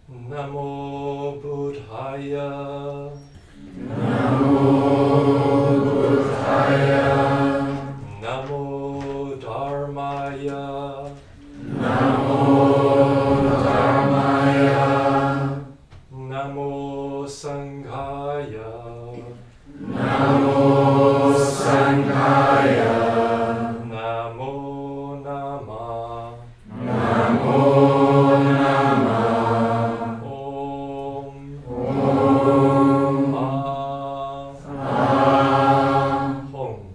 Namo Buddhaya. Namo Buddhaya. Namo Dharmaya. Namo Dharmaya. Namo Sanghaya. Namo Sanghaya. Namo Namah. Namo Namah. Om. Om. Hong.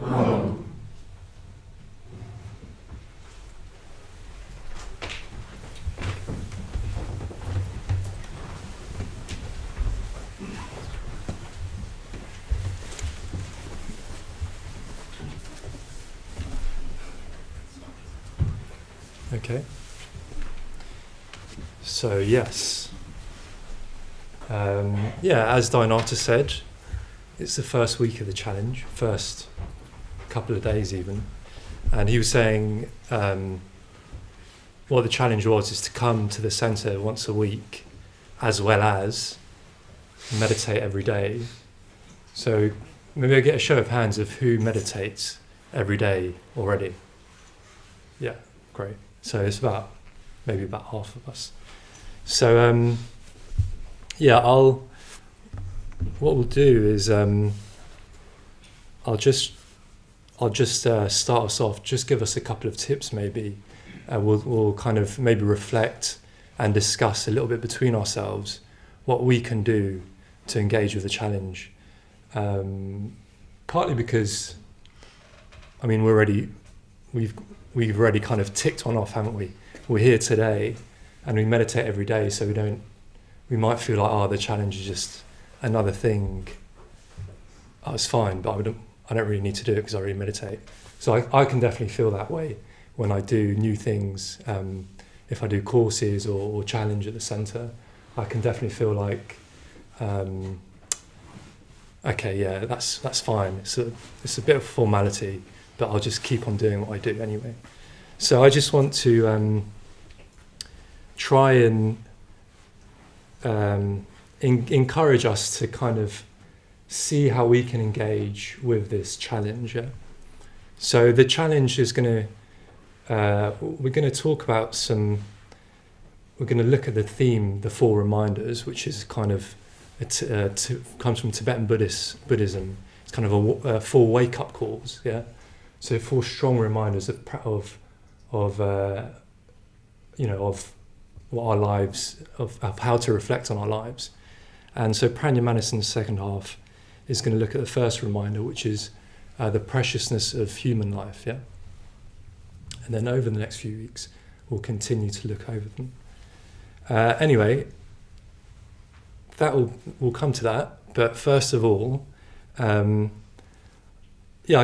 Om. Okay. So yes, as Dynata said, it's the first week of the challenge, first couple of days even, and he was saying what the challenge was is to come to the centre once a week, as well as meditate every day. So maybe I get a show of hands of who meditates every day already. Yeah, great. So it's maybe about half of us. So what we'll do is I'll just start us off. Just give us a couple of tips, maybe. We'll kind of maybe reflect and discuss a little bit between ourselves what we can do to engage with the challenge. Partly because, I mean, we've already kind of ticked one off, haven't we? We're here today, and we meditate every day, so we might feel like, the challenge is just another thing. Oh, it's fine, but I don't really need to do it because I already meditate. So I can definitely feel that way when I do new things. If I do courses or challenge at the centre, I can definitely feel like, okay, yeah, that's fine. It's a bit of formality, but I'll just keep on doing what I do anyway. So I just want to try and encourage us to kind of see how we can engage with this challenge. Yeah? So the challenge is we're going to talk about we're going to look at the theme, the 4 reminders, which is kind of, comes from Tibetan Buddhism. It's kind of 4 wake-up calls, yeah? So 4 strong reminders of what our lives, of how to reflect on our lives. And so Prajnamanas in the second half is going to look at the first reminder, which is the preciousness of human life, yeah? And then over the next few weeks, we'll continue to look over them. Anyway, we'll come to that. But first of all, I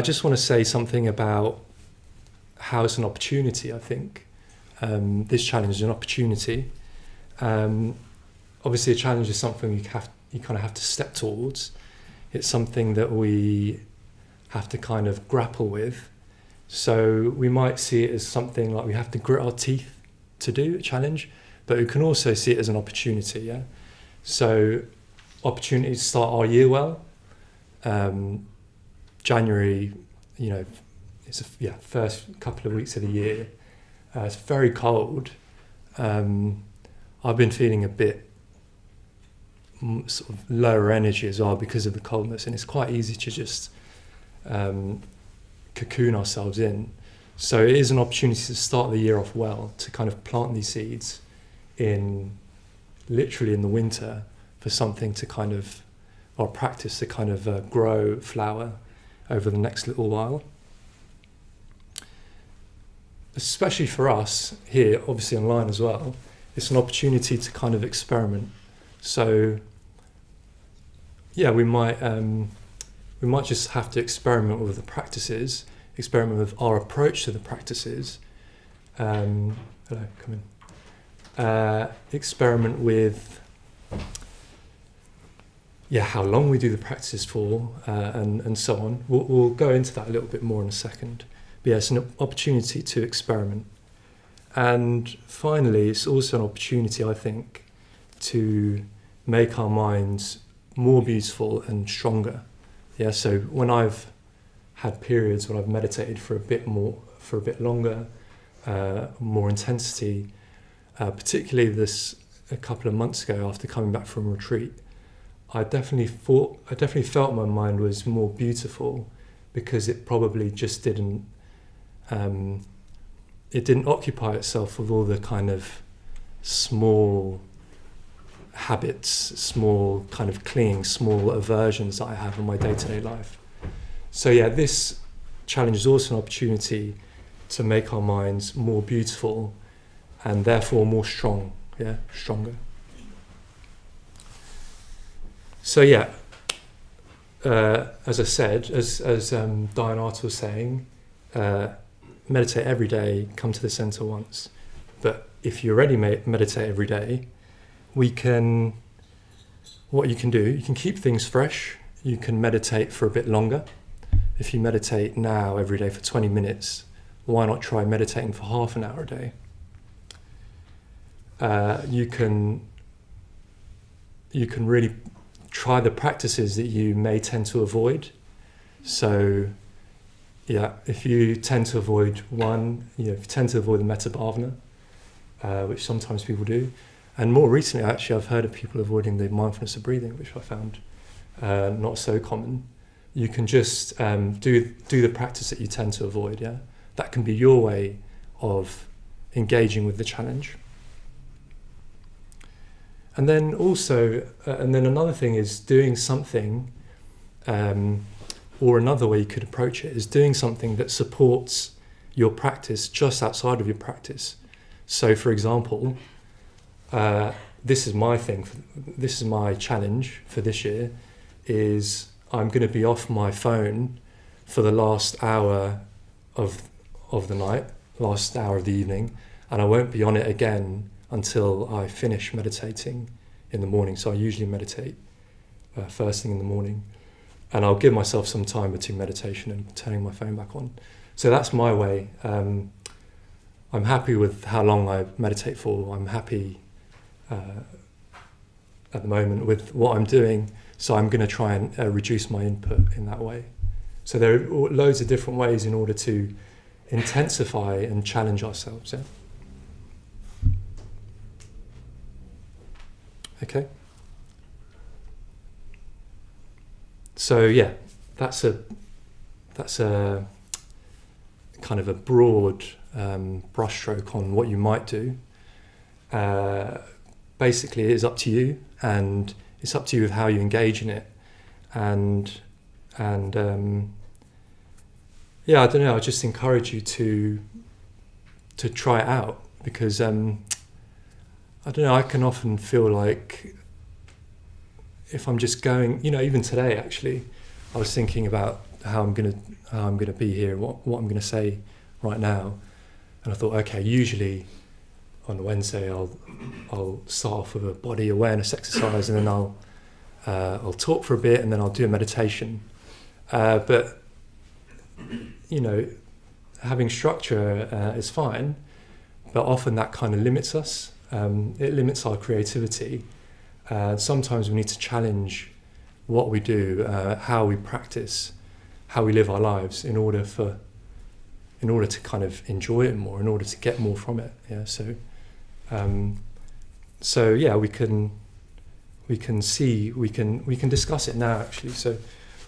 just want to say something about how it's an opportunity, I think. This challenge is an opportunity. Obviously, a challenge is something you kind of have to step towards. It's something that we have to kind of grapple with. So we might see it as something like we have to grit our teeth to do a challenge, but we can also see it as an opportunity, yeah? So opportunity to start our year well. January, it's first couple of weeks of the year. It's very cold. I've been feeling a bit sort of lower energy as well because of the coldness, and it's quite easy to just cocoon ourselves in. So it is an opportunity to start the year off well, to kind of plant these seeds literally in the winter for something to kind of, or practice to kind of grow, flower over the next little while. Especially for us here, obviously online as well, it's an opportunity to kind of experiment. So, we might just have to experiment with the practices, experiment with our approach to the practices. Hello, come in. Experiment with how long we do the practices for, and so on. We'll go into that a little bit more in a second. But it's an opportunity to experiment. And finally, it's also an opportunity, I think, to make our minds more beautiful and stronger. Yeah, so when I've had periods when I've meditated for a bit longer, more intensity, particularly a couple of months ago after coming back from retreat, I definitely felt my mind was more beautiful, because it probably just didn't occupy itself with all the kind of small habits, small kind of clinging, small aversions that I have in my day-to-day life. So yeah, this challenge is also an opportunity to make our minds more beautiful and therefore more stronger. So yeah, as I said, as Diane Art was saying, meditate every day, come to the center once. But if you already meditate every day, what you can do, you can keep things fresh. You can meditate for a bit longer. If you meditate now every day for 20 minutes, why not try meditating for half an hour a day? You can really try the practices that you may tend to avoid. So, yeah, if you tend to avoid if you tend to avoid the metta bhavana, which sometimes people do, and more recently, actually, I've heard of people avoiding the mindfulness of breathing, which I found not so common. You can just do the practice that you tend to avoid. Yeah, that can be your way of engaging with the challenge. And then also, another thing is doing something, or another way you could approach it is doing something that supports your practice just outside of your practice. So, for example, this is my challenge for this year, is I'm going to be off my phone for the last hour of the night, last hour of the evening, and I won't be on it again until I finish meditating in the morning. So I usually meditate first thing in the morning, and I'll give myself some time between meditation and turning my phone back on. So that's my way. I'm happy with how long I meditate for. I'm happy at the moment with what I'm doing, so I'm going to try and reduce my input in that way. So there are loads of different ways in order to intensify and challenge ourselves. Yeah? Okay. So yeah, that's a kind of a broad brushstroke on what you might do. Basically, it is up to you, and it's up to you with how you engage in it. And yeah, I don't know. I just encourage you to try it out, because I don't know. I can often feel like if I'm just going, even today actually, I was thinking about how I'm gonna be here, what I'm gonna say right now, and I thought, okay, usually on Wednesday I'll start off with a body awareness exercise, and then I'll talk for a bit, and then I'll do a meditation. But having structure is fine, but often that kind of limits us. It limits our creativity. Sometimes we need to challenge what we do, how we practice, how we live our lives, in order to kind of enjoy it more, in order to get more from it. Yeah. So yeah, we can discuss it now actually. So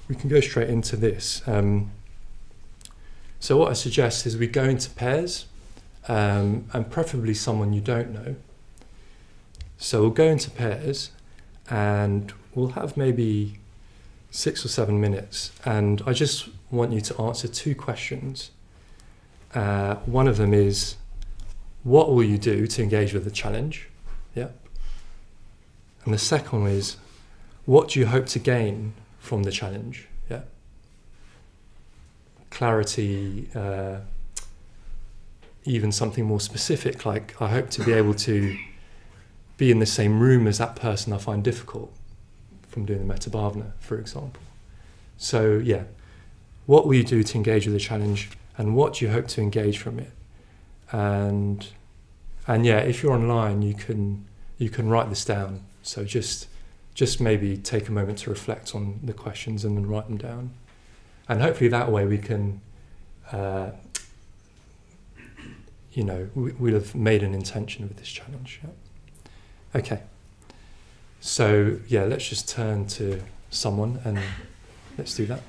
we can go straight into this. So what I suggest is we go into pairs, and preferably someone you don't know. So we'll go into pairs, and we'll have maybe 6 or 7 minutes, and I just want you to answer 2 questions. One of them is, what will you do to engage with the challenge? Yeah. And the second one is, what do you hope to gain from the challenge? Yeah. Clarity, even something more specific, like I hope to be able to be in the same room as that person I find difficult from doing the metta bhavana, for example. So yeah, what will you do to engage with the challenge, and what do you hope to engage from it? And yeah, if you're online, you can you can write this down. So just maybe take a moment to reflect on the questions and then write them down. And hopefully that way we can, we'll have made an intention of this challenge. Yeah. Okay. So yeah, let's just turn to someone and let's do that.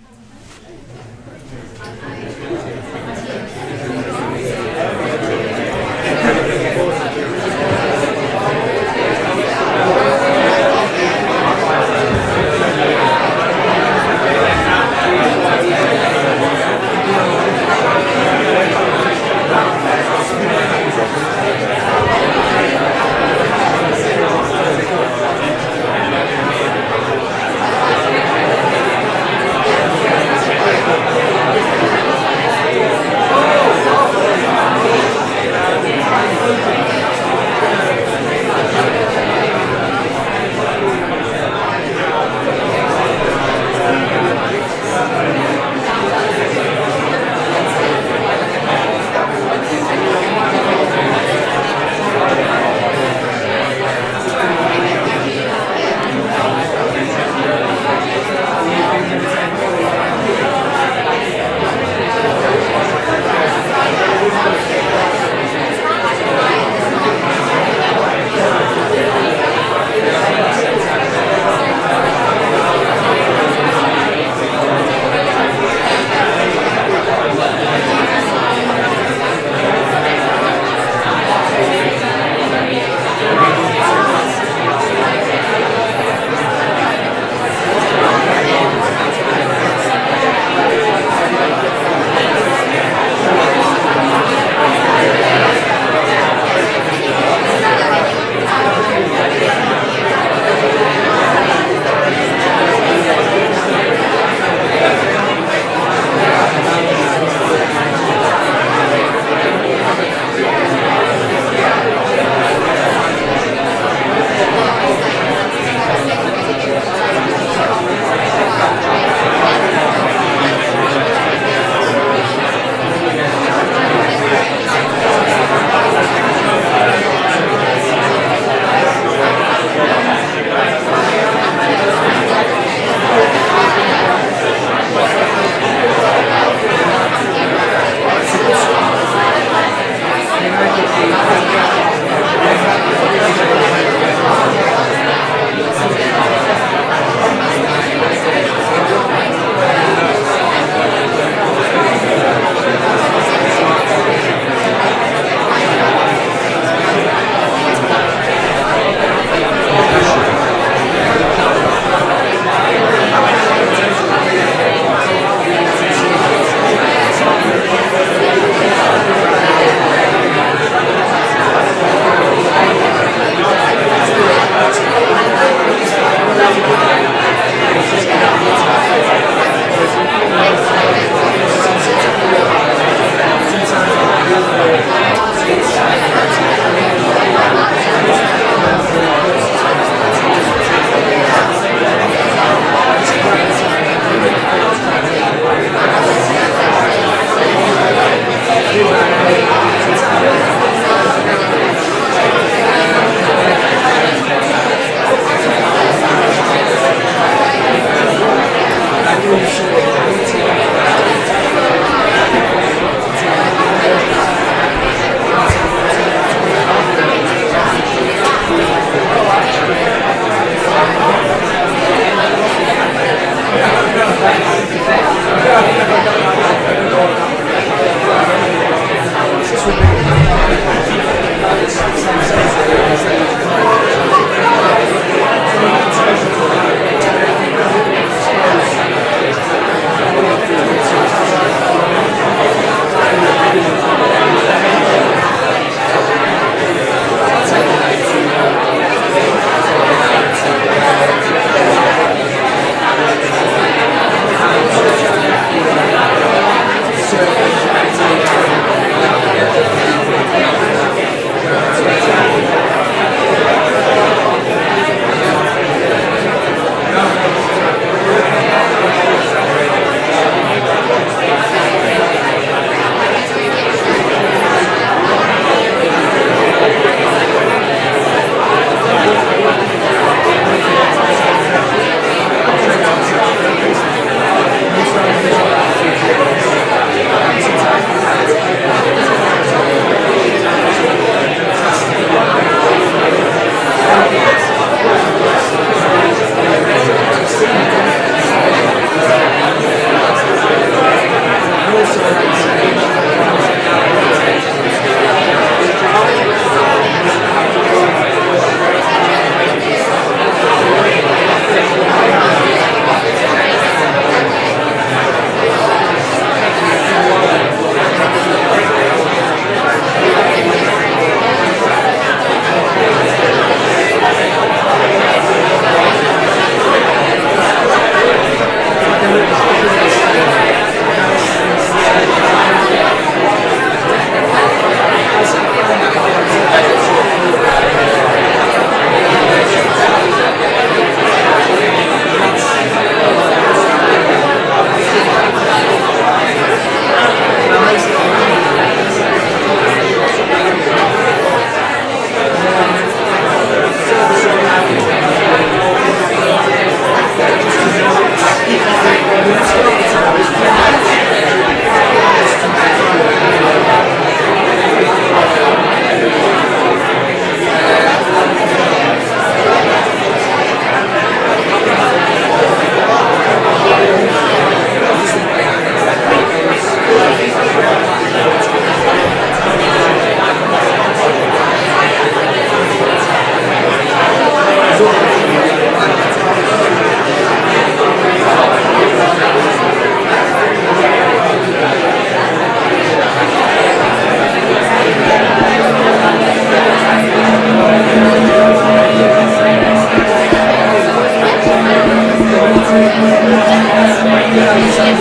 Okay.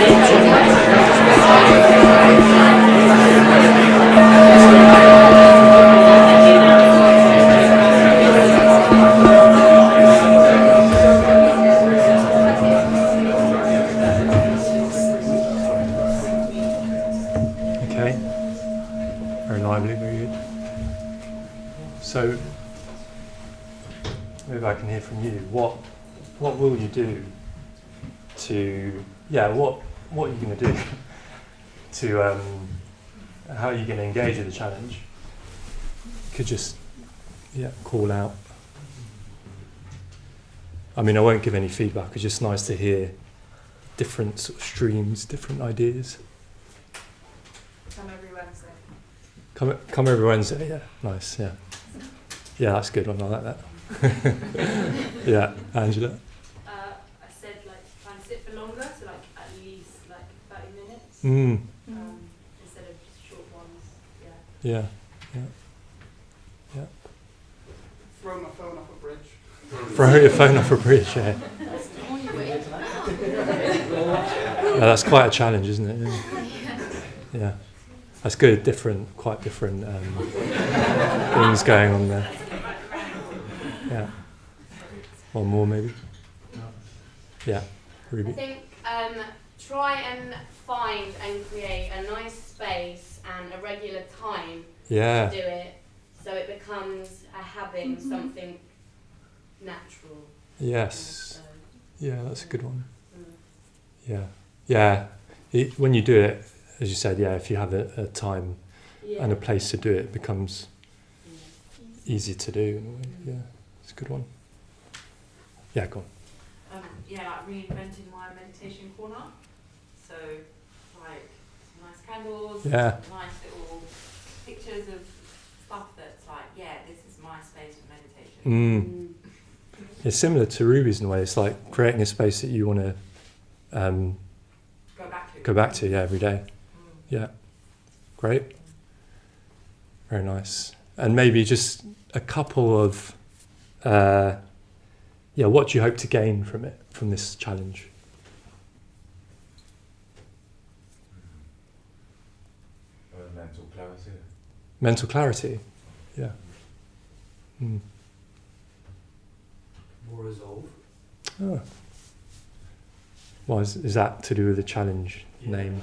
Very lively, very good. So, maybe I can hear from you. What will you do to, what are you going to do to, how are you going to engage with the challenge? You could just, call out. I mean, I won't give any feedback. It's just nice to hear different sort of streams, different ideas. Come every Wednesday. Come every Wednesday, yeah. Nice, yeah. Yeah, that's a good one, I like that. Yeah, Angela? I said try and sit for longer, so at least 30 minutes. Instead of just short ones, Yeah. Throw my phone off a bridge. Throw your phone off a bridge, yeah. That's quite a challenge, isn't it? Yeah. That's good, quite different things going on there. Yeah. One more maybe? Yeah. Ruby? I think try and find and create a nice space and a regular time to do it, so it becomes a habit, something natural. Yes. Yeah, that's a good one. Yeah. When you do it, as you said, if you have a time and a place to do it, it becomes easy to do in a way. Yeah, it's a good one. Yeah, go on. Reinventing my meditation corner. So, some nice candles, Yeah. nice little pictures of stuff that's this is my space for meditation. It's similar to Ruby's in a way. It's like creating a space that you want to go back to every day. Yeah, great. Very nice. And maybe just a couple of, what do you hope to gain from this challenge? Mental clarity. Mental clarity, yeah. More resolve. Oh. Well, is that to do with the challenge name?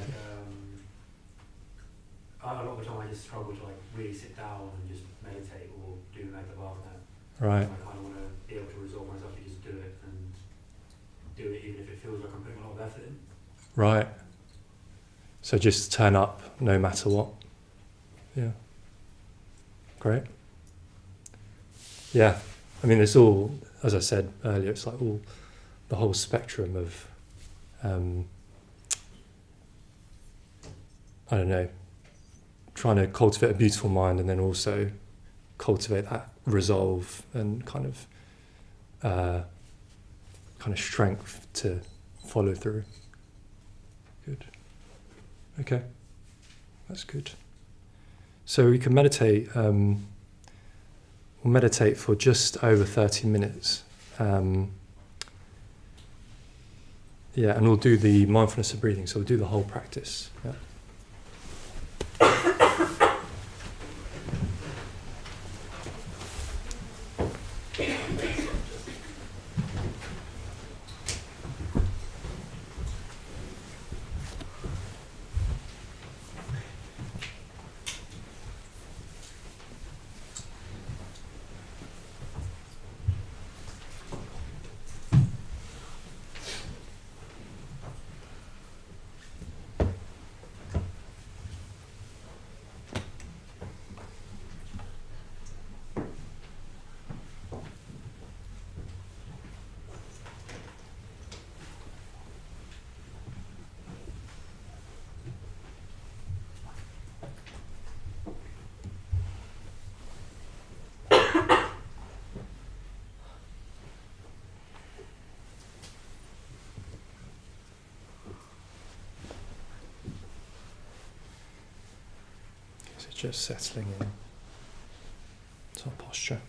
A lot of the time I just struggle to really sit down and just meditate or do meditabandhu. Right. I kind of want to be able to resolve myself to just do it and do it even if it feels like I'm putting a lot of effort in. Right. So just turn up no matter what. Yeah. Great. Yeah. I mean, it's all, as I said earlier, it's like all the whole spectrum of, I don't know, trying to cultivate a beautiful mind and then also cultivate that resolve and kind of strength to follow through. Good. Okay. That's good. So we can meditate. We'll meditate for just over 30 minutes. And we'll do the mindfulness of breathing. So we'll do the whole practice. Yeah. So just settling in to our posture.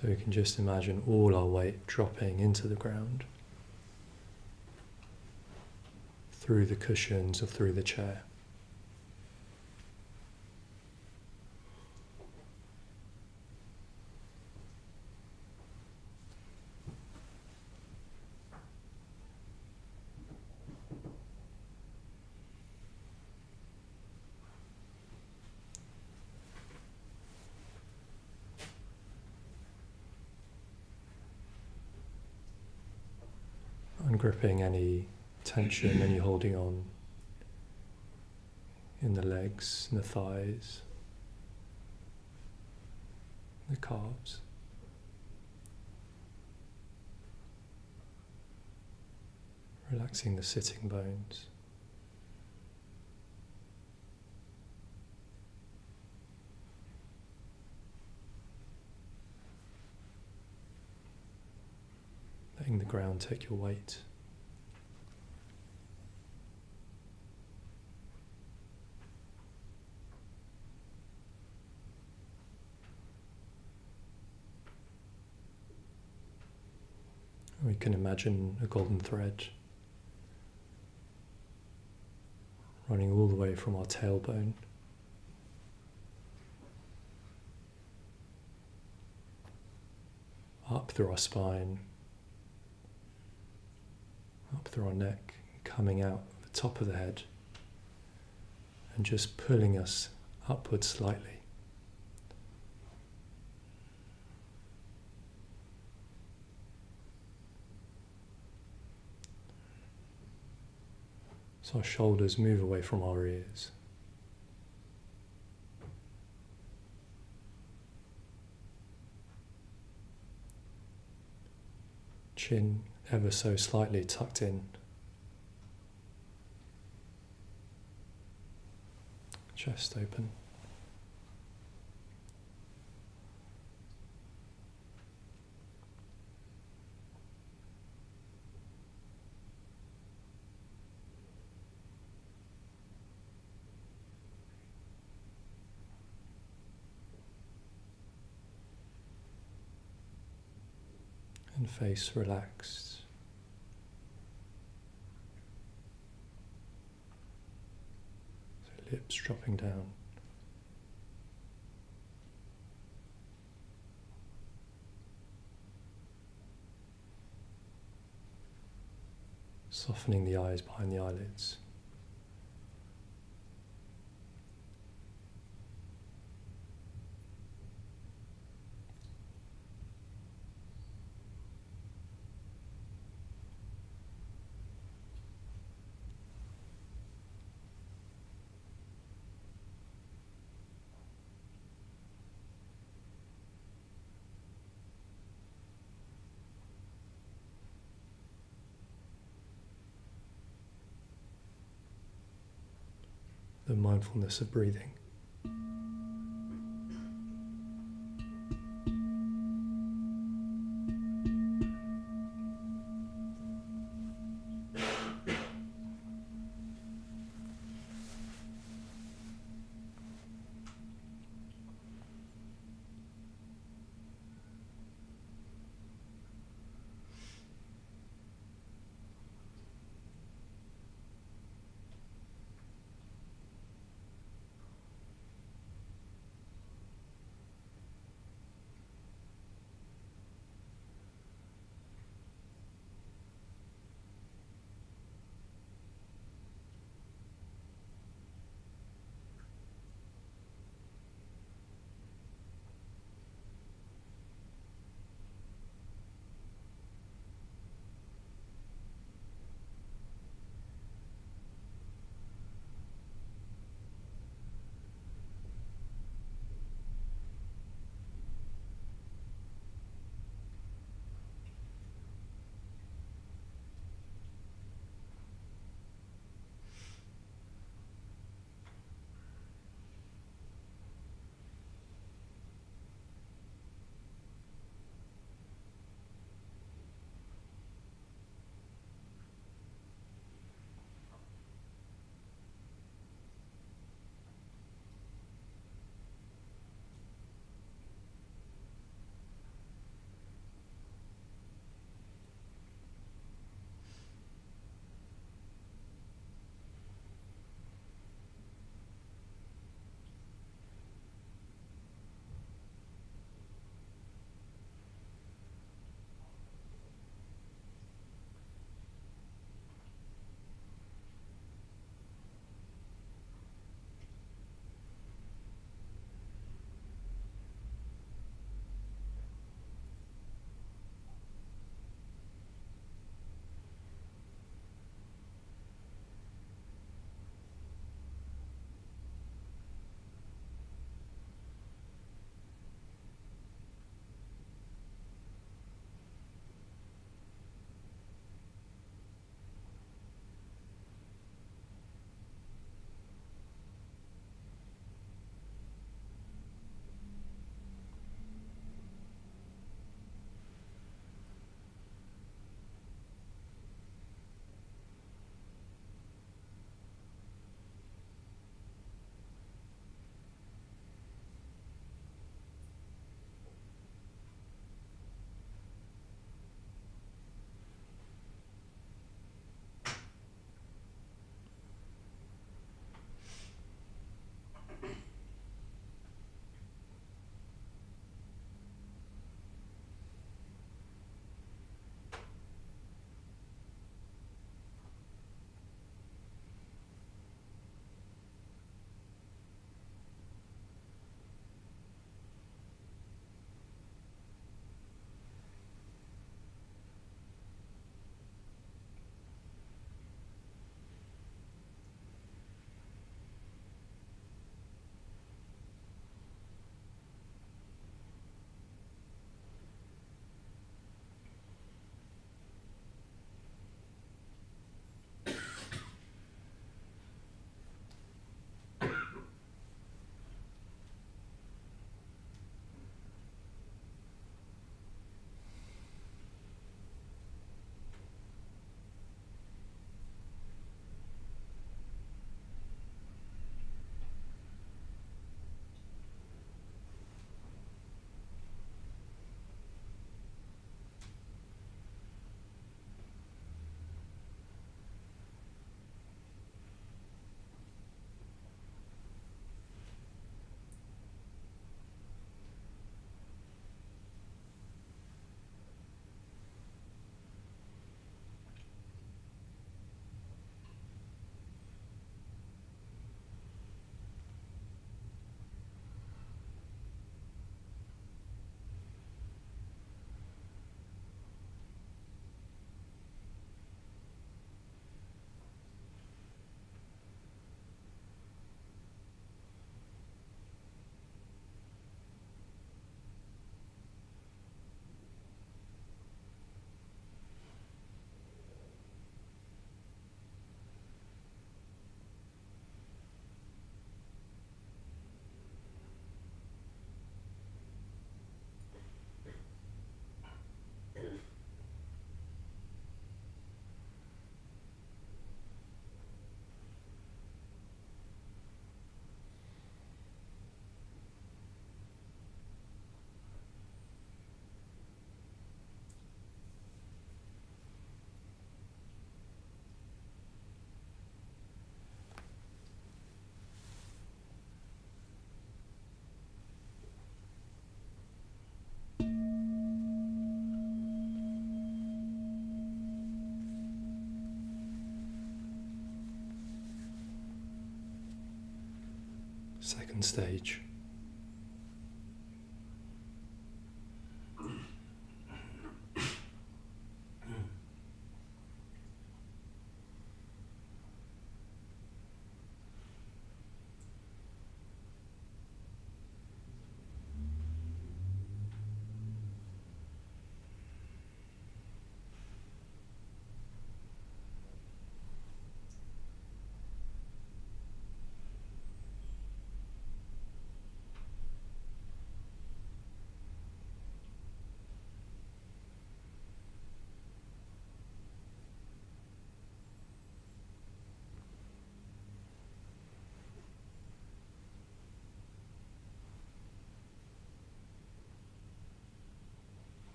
So we can just imagine all our weight dropping into the ground, through the cushions or through the chair. Ungripping any tension, any holding on in the legs, and the thighs, the calves. Relaxing the sitting bones. Letting the ground take your weight. We can imagine a golden thread running all the way from our tailbone up through our spine, up through our neck, coming out the top of the head and just pulling us upwards slightly. So our shoulders move away from our ears. Chin ever so slightly tucked in. Chest open. And face relaxed. So lips dropping down. Softening the eyes behind the eyelids. The mindfulness of breathing. second stage.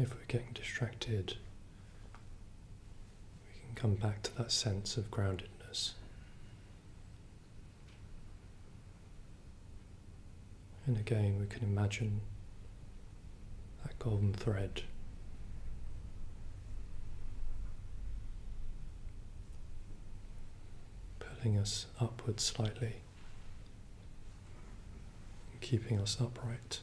If we're getting distracted, we can come back to that sense of groundedness. And again, we can imagine that golden thread pulling us upwards slightly, and keeping us upright.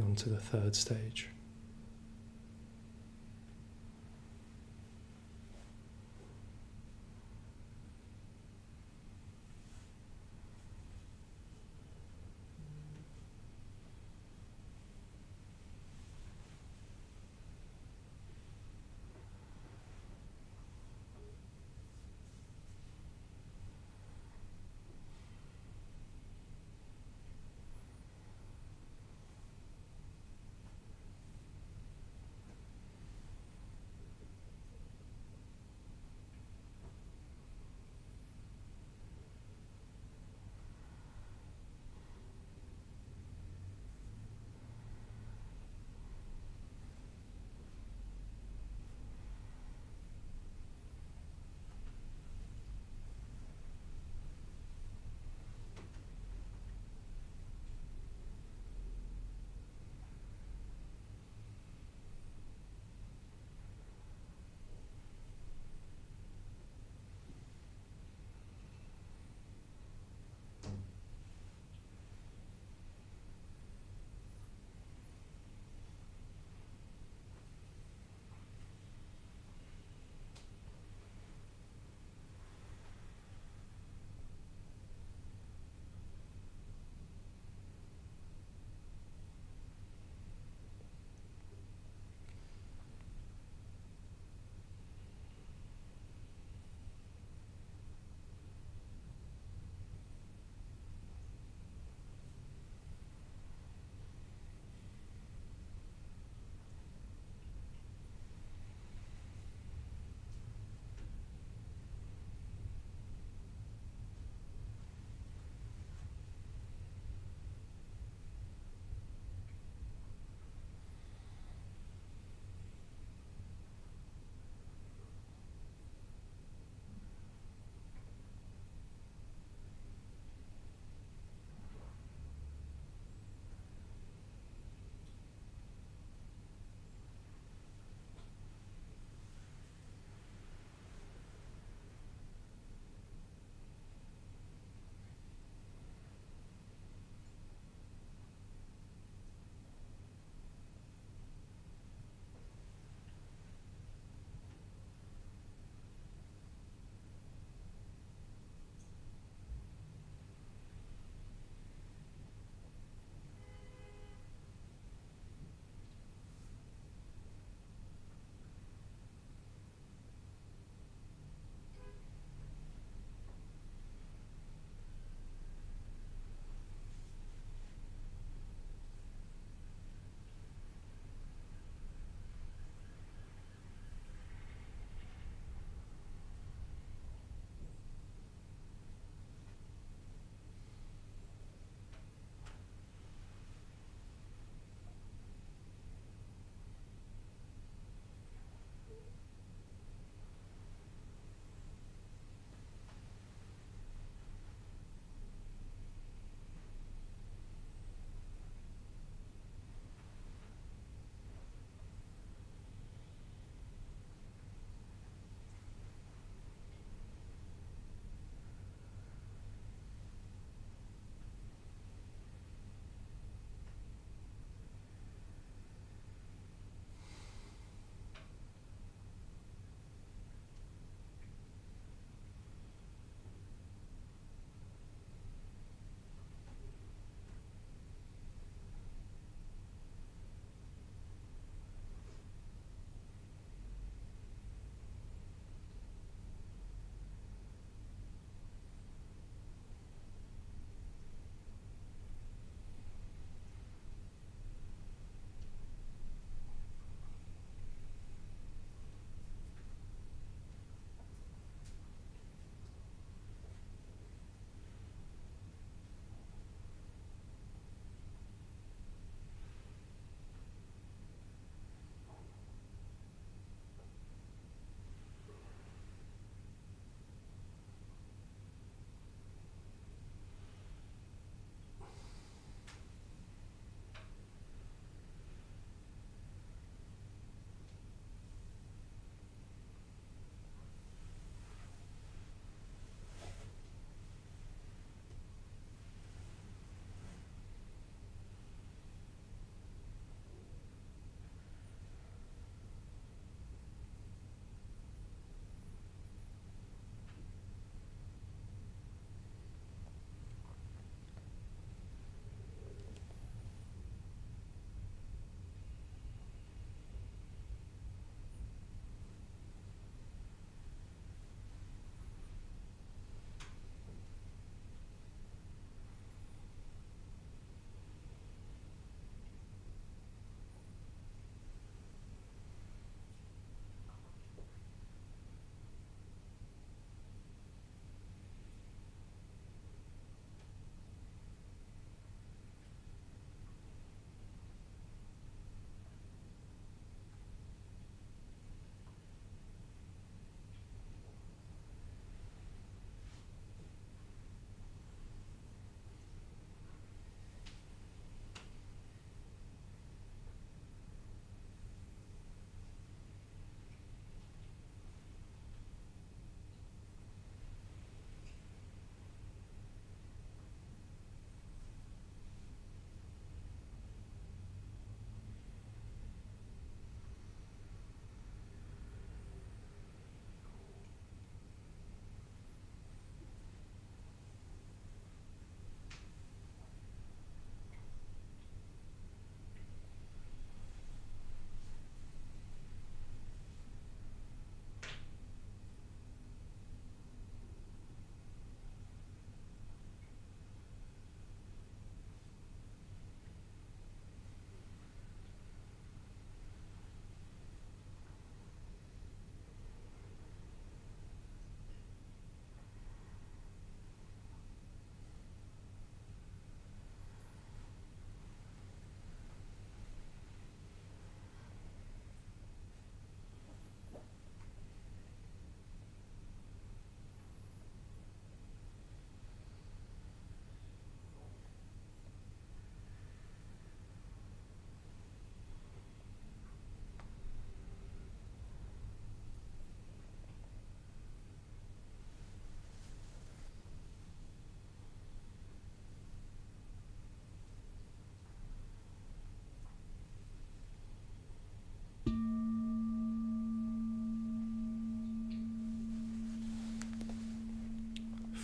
On to the third stage.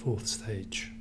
fourth stage.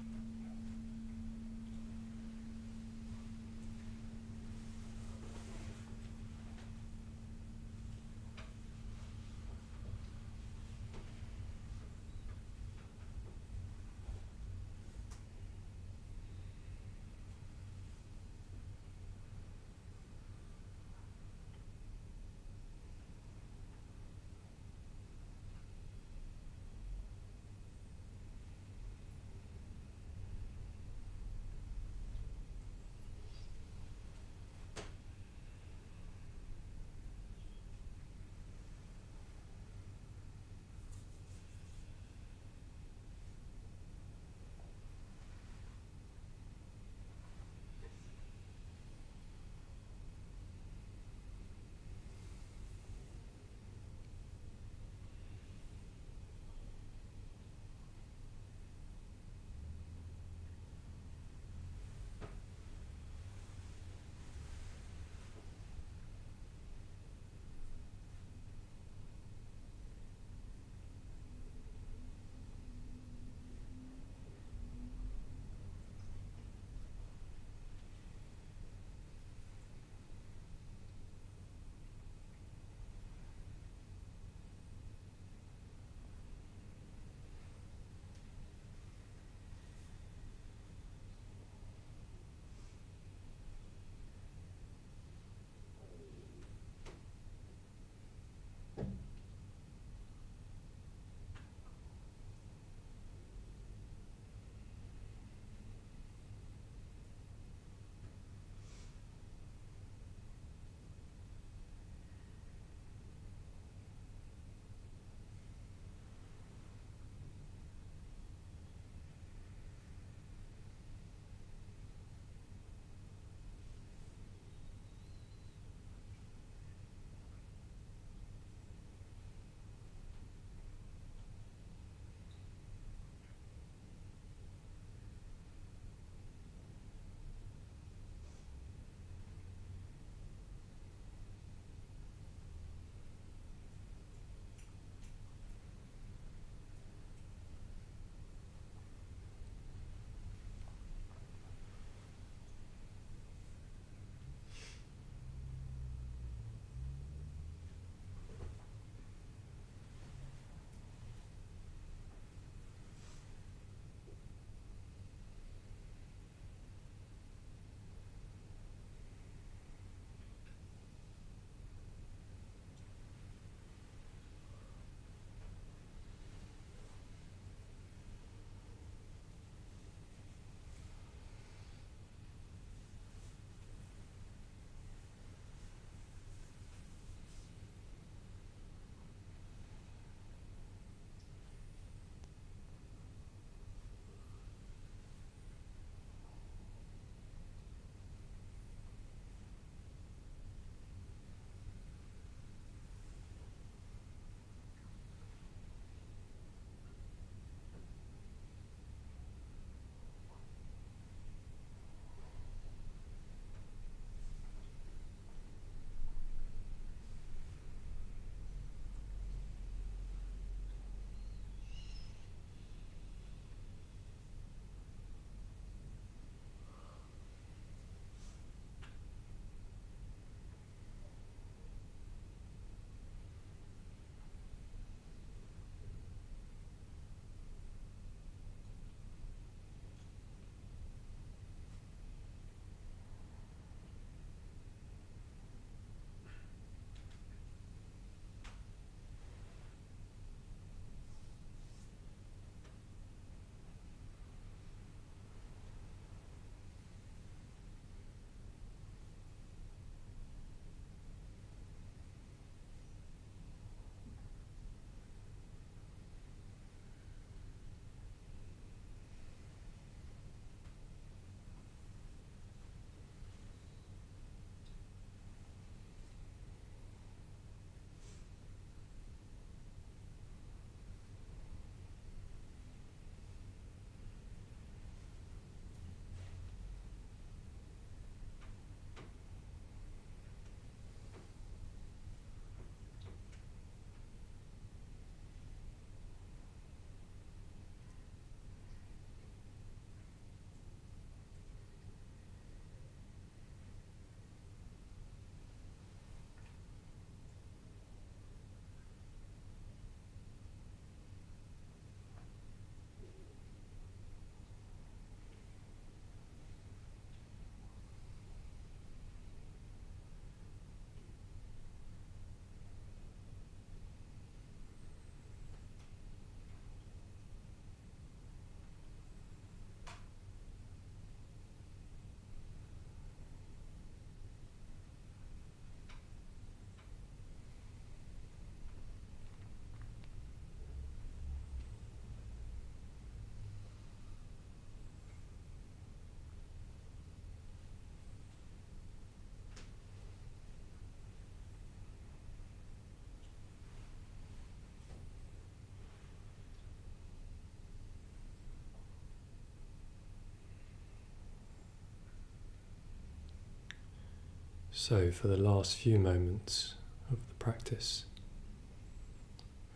So for the last few moments of the practice,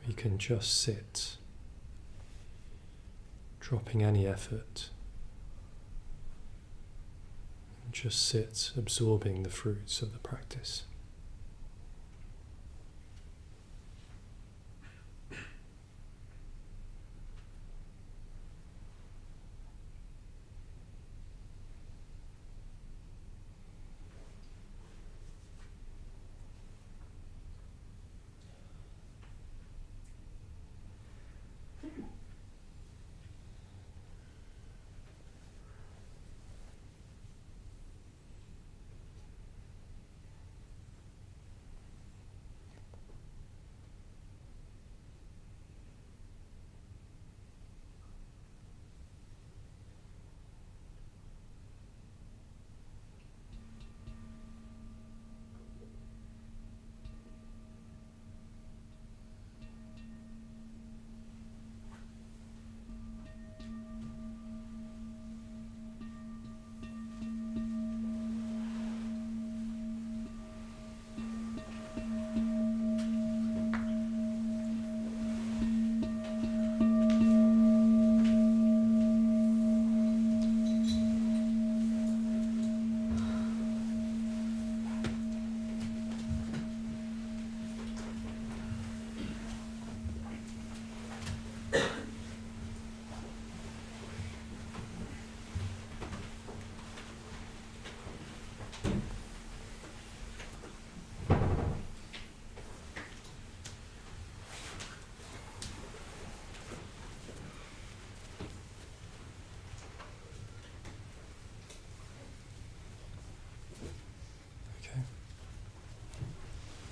we can just sit, dropping any effort, and just sit, absorbing the fruits of the practice.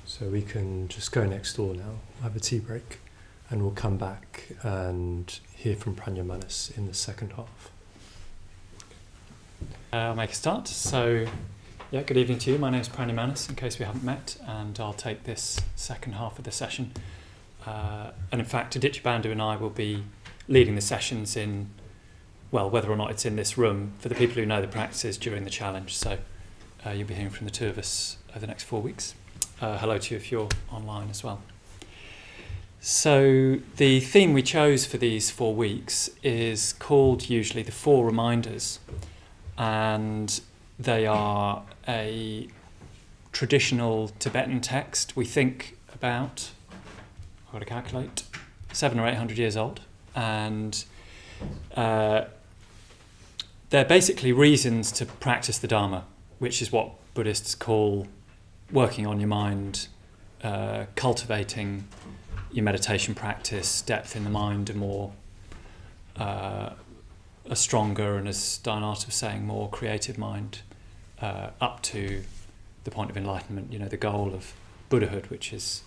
So we can just go next door now, have a tea break, and we'll come back and hear from Prajnamanas in the second half. I'll make a start. So, good evening to you. My name is Prajnamanas, in case we haven't met, and I'll take this second half of the session. And in fact, Adityabandhu and I will be leading the sessions in, whether or not it's in this room, for the people who know the practices during the challenge. So you'll be hearing from the two of us over the next 4 weeks. Hello to you if you're online as well. So the theme we chose for these 4 weeks is called usually the 4 reminders, and they are a traditional Tibetan text we think about, I've got to calculate, 700 or 800 years old, and they're basically reasons to practice the Dharma, which is what Buddhists call working on your mind, cultivating your meditation practice, depth in the mind, a stronger and, as Dianata was saying, more creative mind, up to the point of enlightenment, the goal of Buddhahood, which is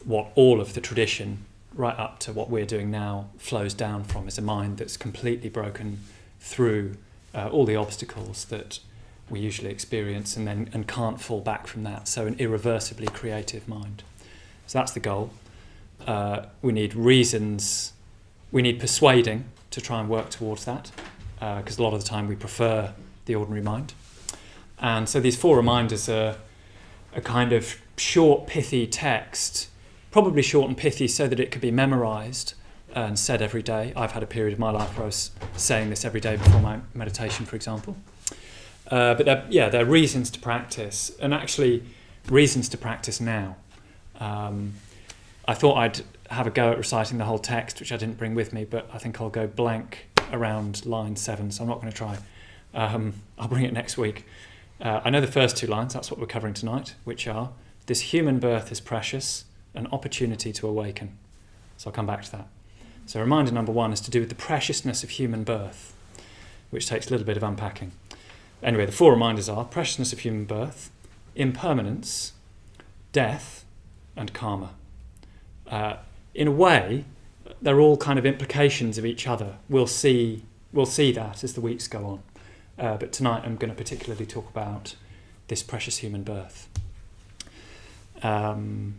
what all of the tradition, right up to what we're doing now, flows down from, is a mind that's completely broken through all the obstacles that we usually experience and can't fall back from that. So an irreversibly creative mind. So that's the goal. We need reasons, we need persuading to try and work towards that, because a lot of the time we prefer the ordinary mind. And so these 4 reminders are a kind of short, pithy text, probably short and pithy so that it could be memorized and said every day. I've had a period of my life where I was saying this every day before my meditation, for example. But they're reasons to practice, and actually reasons to practice now. I thought I'd have a go at reciting the whole text, which I didn't bring with me, but I think I'll go blank around line 7, so I'm not going to try. I'll bring it next week. I know the first 2 lines, that's what we're covering tonight, which are, this human birth is precious, an opportunity to awaken. So I'll come back to that. So reminder number 1 is to do with the preciousness of human birth, which takes a little bit of unpacking. Anyway, the 4 reminders are preciousness of human birth, impermanence, death, and karma. In a way, they're all kind of implications of each other. We'll see that as the weeks go on. But tonight I'm going to particularly talk about this precious human birth. And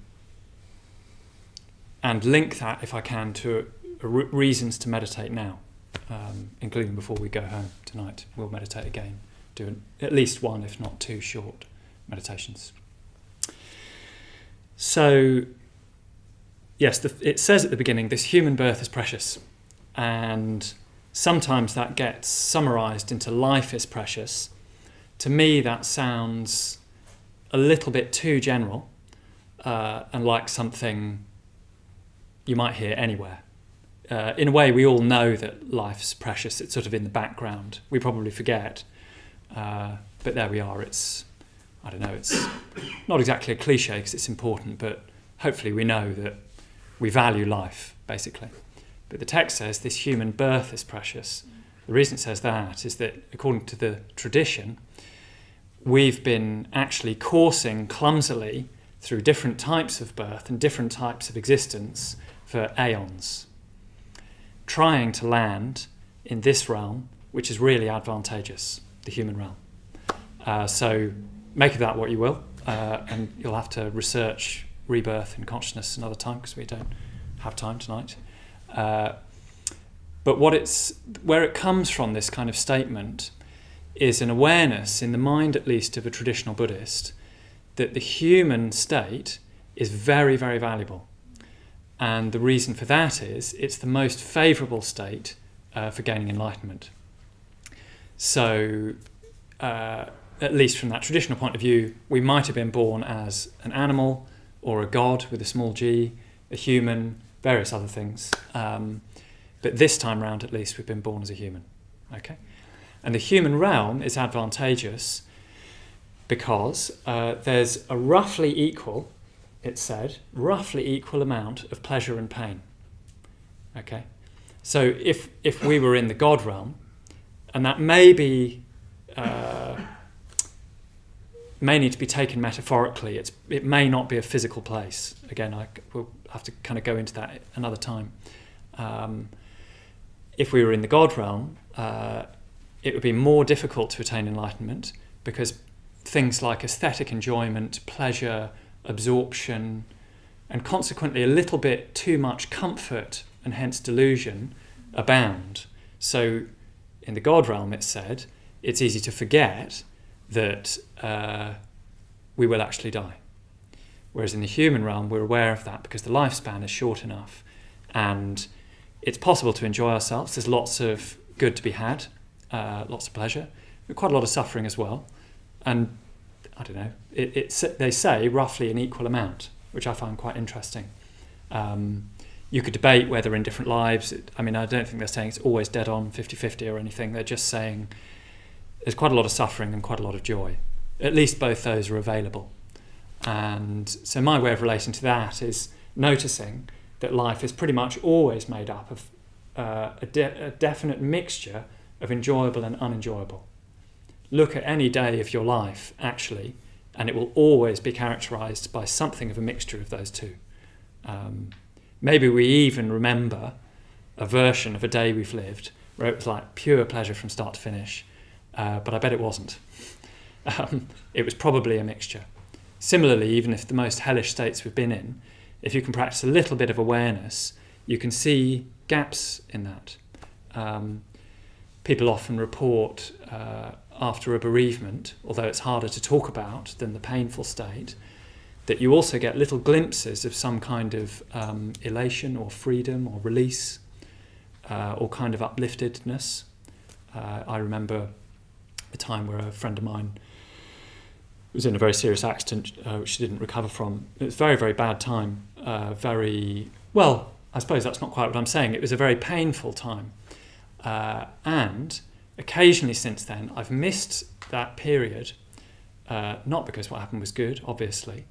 link that, if I can, to reasons to meditate now, including before we go home tonight. We'll meditate again, do at least 1, if not 2 short meditations. So, yes, it says at the beginning, this human birth is precious. And sometimes that gets summarised into life is precious. To me, that sounds a little bit too general and like something you might hear anywhere. In a way, we all know that life's precious. It's sort of in the background. We probably forget. But there we are. It's not exactly a cliche because it's important, but hopefully we know that we value life, basically. But the text says this human birth is precious. The reason it says that is that, according to the tradition, we've been actually coursing clumsily through different types of birth and different types of existence for aeons, trying to land in this realm, which is really advantageous, the human realm. So make of that what you will, and you'll have to research rebirth and consciousness another time because we don't have time tonight. But where it comes from, this kind of statement, is an awareness, in the mind at least of a traditional Buddhist, that the human state is very, very valuable. And the reason for that is it's the most favourable state for gaining enlightenment. So, at least from that traditional point of view, we might have been born as an animal or a god with a small g, a human, various other things. But this time round, at least, we've been born as a human. Okay? And the human realm is advantageous because there's a roughly equal, it said, roughly equal amount of pleasure and pain. Okay? So if we were in the God realm, and that may be may need to be taken metaphorically. It may not be a physical place. Again, we'll have to kind of go into that another time. If we were in the God realm, it would be more difficult to attain enlightenment because things like aesthetic enjoyment, pleasure, absorption, and consequently a little bit too much comfort and hence delusion abound. So in the God realm, it's said, it's easy to forget that we will actually die. Whereas in the human realm, we're aware of that because the lifespan is short enough and it's possible to enjoy ourselves. There's lots of good to be had, lots of pleasure, but quite a lot of suffering as well. And I don't know, they say roughly an equal amount, which I find quite interesting. You could debate whether in different lives, I don't think they're saying it's always dead on 50-50 or anything. They're just saying there's quite a lot of suffering and quite a lot of joy. At least both those are available. And so my way of relating to that is noticing that life is pretty much always made up of a definite mixture of enjoyable and unenjoyable. Look at any day of your life, actually, and it will always be characterised by something of a mixture of those two. Maybe we even remember a version of a day we've lived where it was like pure pleasure from start to finish, but I bet it wasn't. It was probably a mixture. Similarly, even if the most hellish states we've been in, if you can practice a little bit of awareness, you can see gaps in that. People often report after a bereavement, although it's harder to talk about than the painful state, that you also get little glimpses of some kind of elation or freedom or release or kind of upliftedness. I remember a time where a friend of mine was in a very serious accident which she didn't recover from. It was a very, very bad time. I suppose that's not quite what I'm saying. It was a very painful time. And occasionally since then, I've missed that period, not because what happened was good, obviously,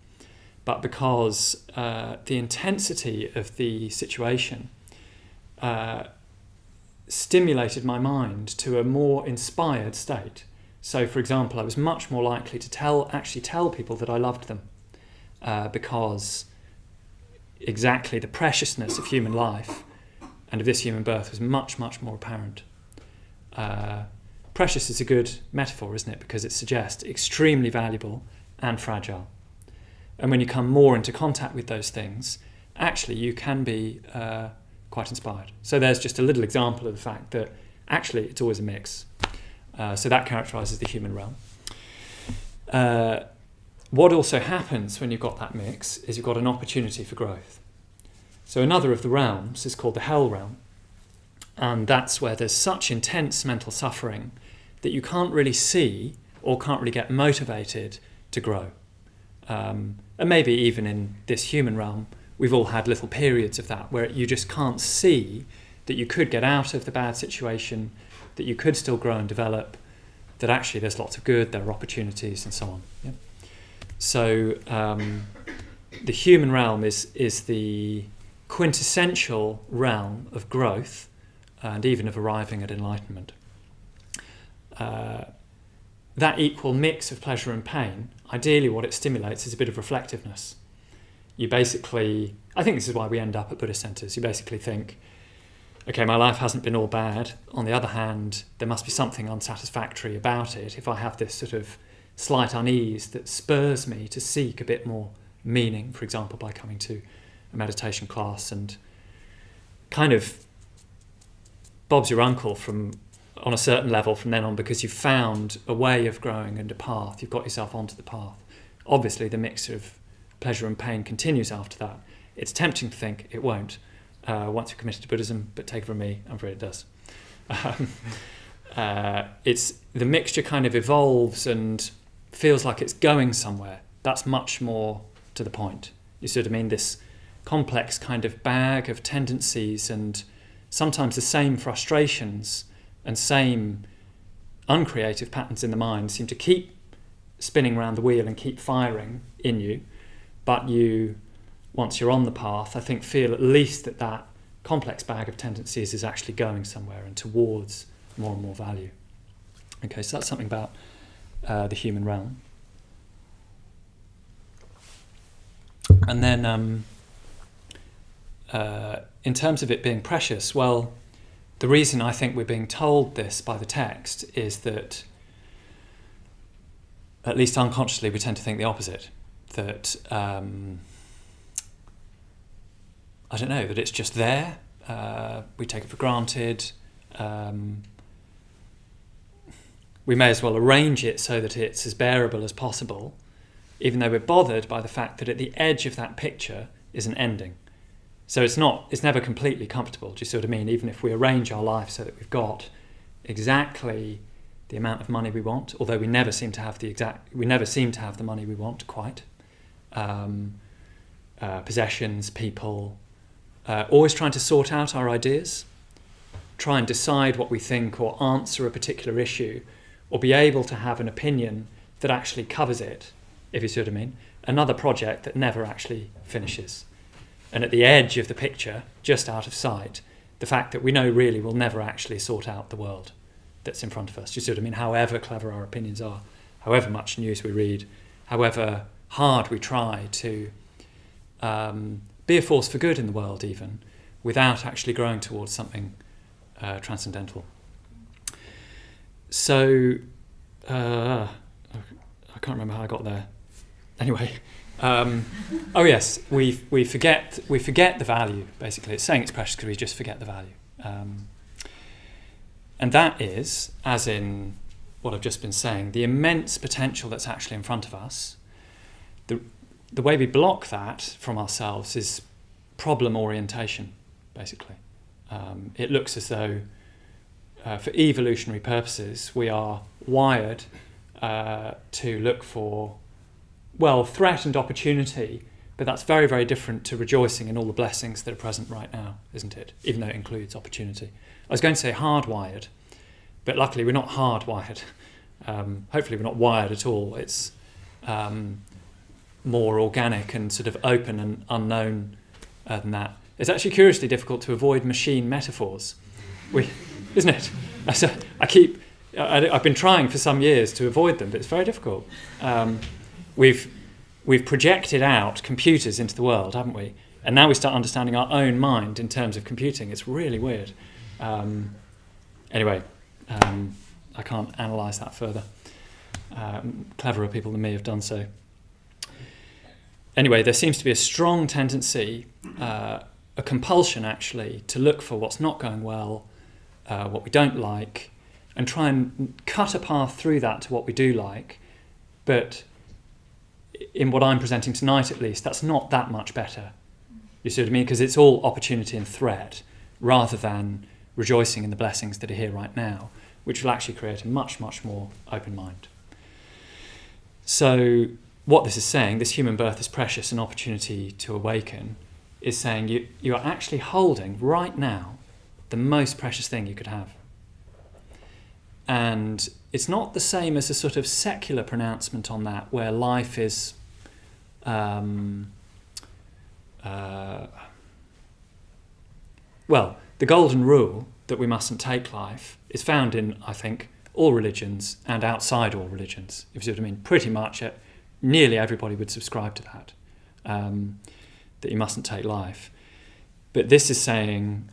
but because the intensity of the situation stimulated my mind to a more inspired state. So, for example, I was much more likely to tell people that I loved them because exactly the preciousness of human life and of this human birth was much, much more apparent. Precious is a good metaphor, isn't it? Because it suggests extremely valuable and fragile. And when you come more into contact with those things, actually you can be quite inspired. So there's just a little example of the fact that actually it's always a mix. So that characterises the human realm. what also happens when you've got that mix is you've got an opportunity for growth. So another of the realms is called the hell realm, and that's where there's such intense mental suffering that you can't really see or can't really get motivated to grow. And maybe even in this human realm, we've all had little periods of that where you just can't see that you could get out of the bad situation, that you could still grow and develop, that actually there's lots of good, there are opportunities and so on. Yeah? So the human realm is the quintessential realm of growth and even of arriving at enlightenment. That equal mix of pleasure and pain, ideally what it stimulates is a bit of reflectiveness. You basically, I think this is why we end up at Buddhist centres, you basically think, okay, my life hasn't been all bad. On the other hand, there must be something unsatisfactory about it if I have this sort of slight unease that spurs me to seek a bit more meaning, for example, by coming to a meditation class, and kind of Bob's your uncle on a certain level from then on, because you've found a way of growing and a path. You've got yourself onto the path. Obviously, the mix of pleasure and pain continues after that. It's tempting to think it won't once you're committed to Buddhism, but take it from me, I'm afraid it does. It's the mixture kind of evolves and feels like it's going somewhere. That's much more to the point. You see what I mean? This complex kind of bag of tendencies and sometimes the same frustrations and same uncreative patterns in the mind seem to keep spinning around the wheel and keep firing in you. But you, once you're on the path, I think feel at least that complex bag of tendencies is actually going somewhere and towards more and more value. Okay, so that's something about the human realm. And then in terms of it being precious, well, the reason I think we're being told this by the text is that, at least unconsciously, we tend to think the opposite. That, I don't know, that it's just there, we take it for granted, we may as well arrange it so that it's as bearable as possible, even though we're bothered by the fact that at the edge of that picture is an ending. So it's never completely comfortable, do you see what I mean? Even if we arrange our life so that we've got exactly the amount of money we want, although we never seem to have the money we want quite. Possessions, people, always trying to sort out our ideas, try and decide what we think or answer a particular issue, or be able to have an opinion that actually covers it, if you see what I mean. Another project that never actually finishes. And at the edge of the picture, just out of sight, the fact that we know really we'll never actually sort out the world that's in front of us. Do you see what I mean? However clever our opinions are, however much news we read, however hard we try to be a force for good in the world even, without actually growing towards something transcendental. So, I can't remember how I got there. Anyway, oh yes, we forget the value, basically. It's saying it's precious because we just forget the value. And that is, as in what I've just been saying, the immense potential that's actually in front of us. The way we block that from ourselves is problem orientation, basically. It looks as though, for evolutionary purposes, we are wired to look for, well, threat and opportunity, but that's very, very different to rejoicing in all the blessings that are present right now, isn't it? Even though it includes opportunity. I was going to say hardwired, but luckily we're not hardwired. Hopefully we're not wired at all. It's more organic and sort of open and unknown than that. It's actually curiously difficult to avoid machine metaphors, isn't it? So I've been trying for some years to avoid them, but it's very difficult. We've projected out computers into the world, haven't we? And now we start understanding our own mind in terms of computing. It's really weird. Anyway, I can't analyse that further. Cleverer people than me have done so. Anyway, there seems to be a strong tendency, a compulsion actually, to look for what's not going well, what we don't like, and try and cut a path through that to what we do like. But in what I'm presenting tonight at least, that's not that much better. You see what I mean? Because it's all opportunity and threat rather than rejoicing in the blessings that are here right now, which will actually create a much, much more open mind. So what this is saying, this human birth is precious, an opportunity to awaken, is saying you are actually holding right now the most precious thing you could have. And it's not the same as a sort of secular pronouncement on that, where life is well, the golden rule that we mustn't take life is found in, I think, all religions and outside all religions, if you see what I mean. Pretty much nearly everybody would subscribe to that, that you mustn't take life. But this is saying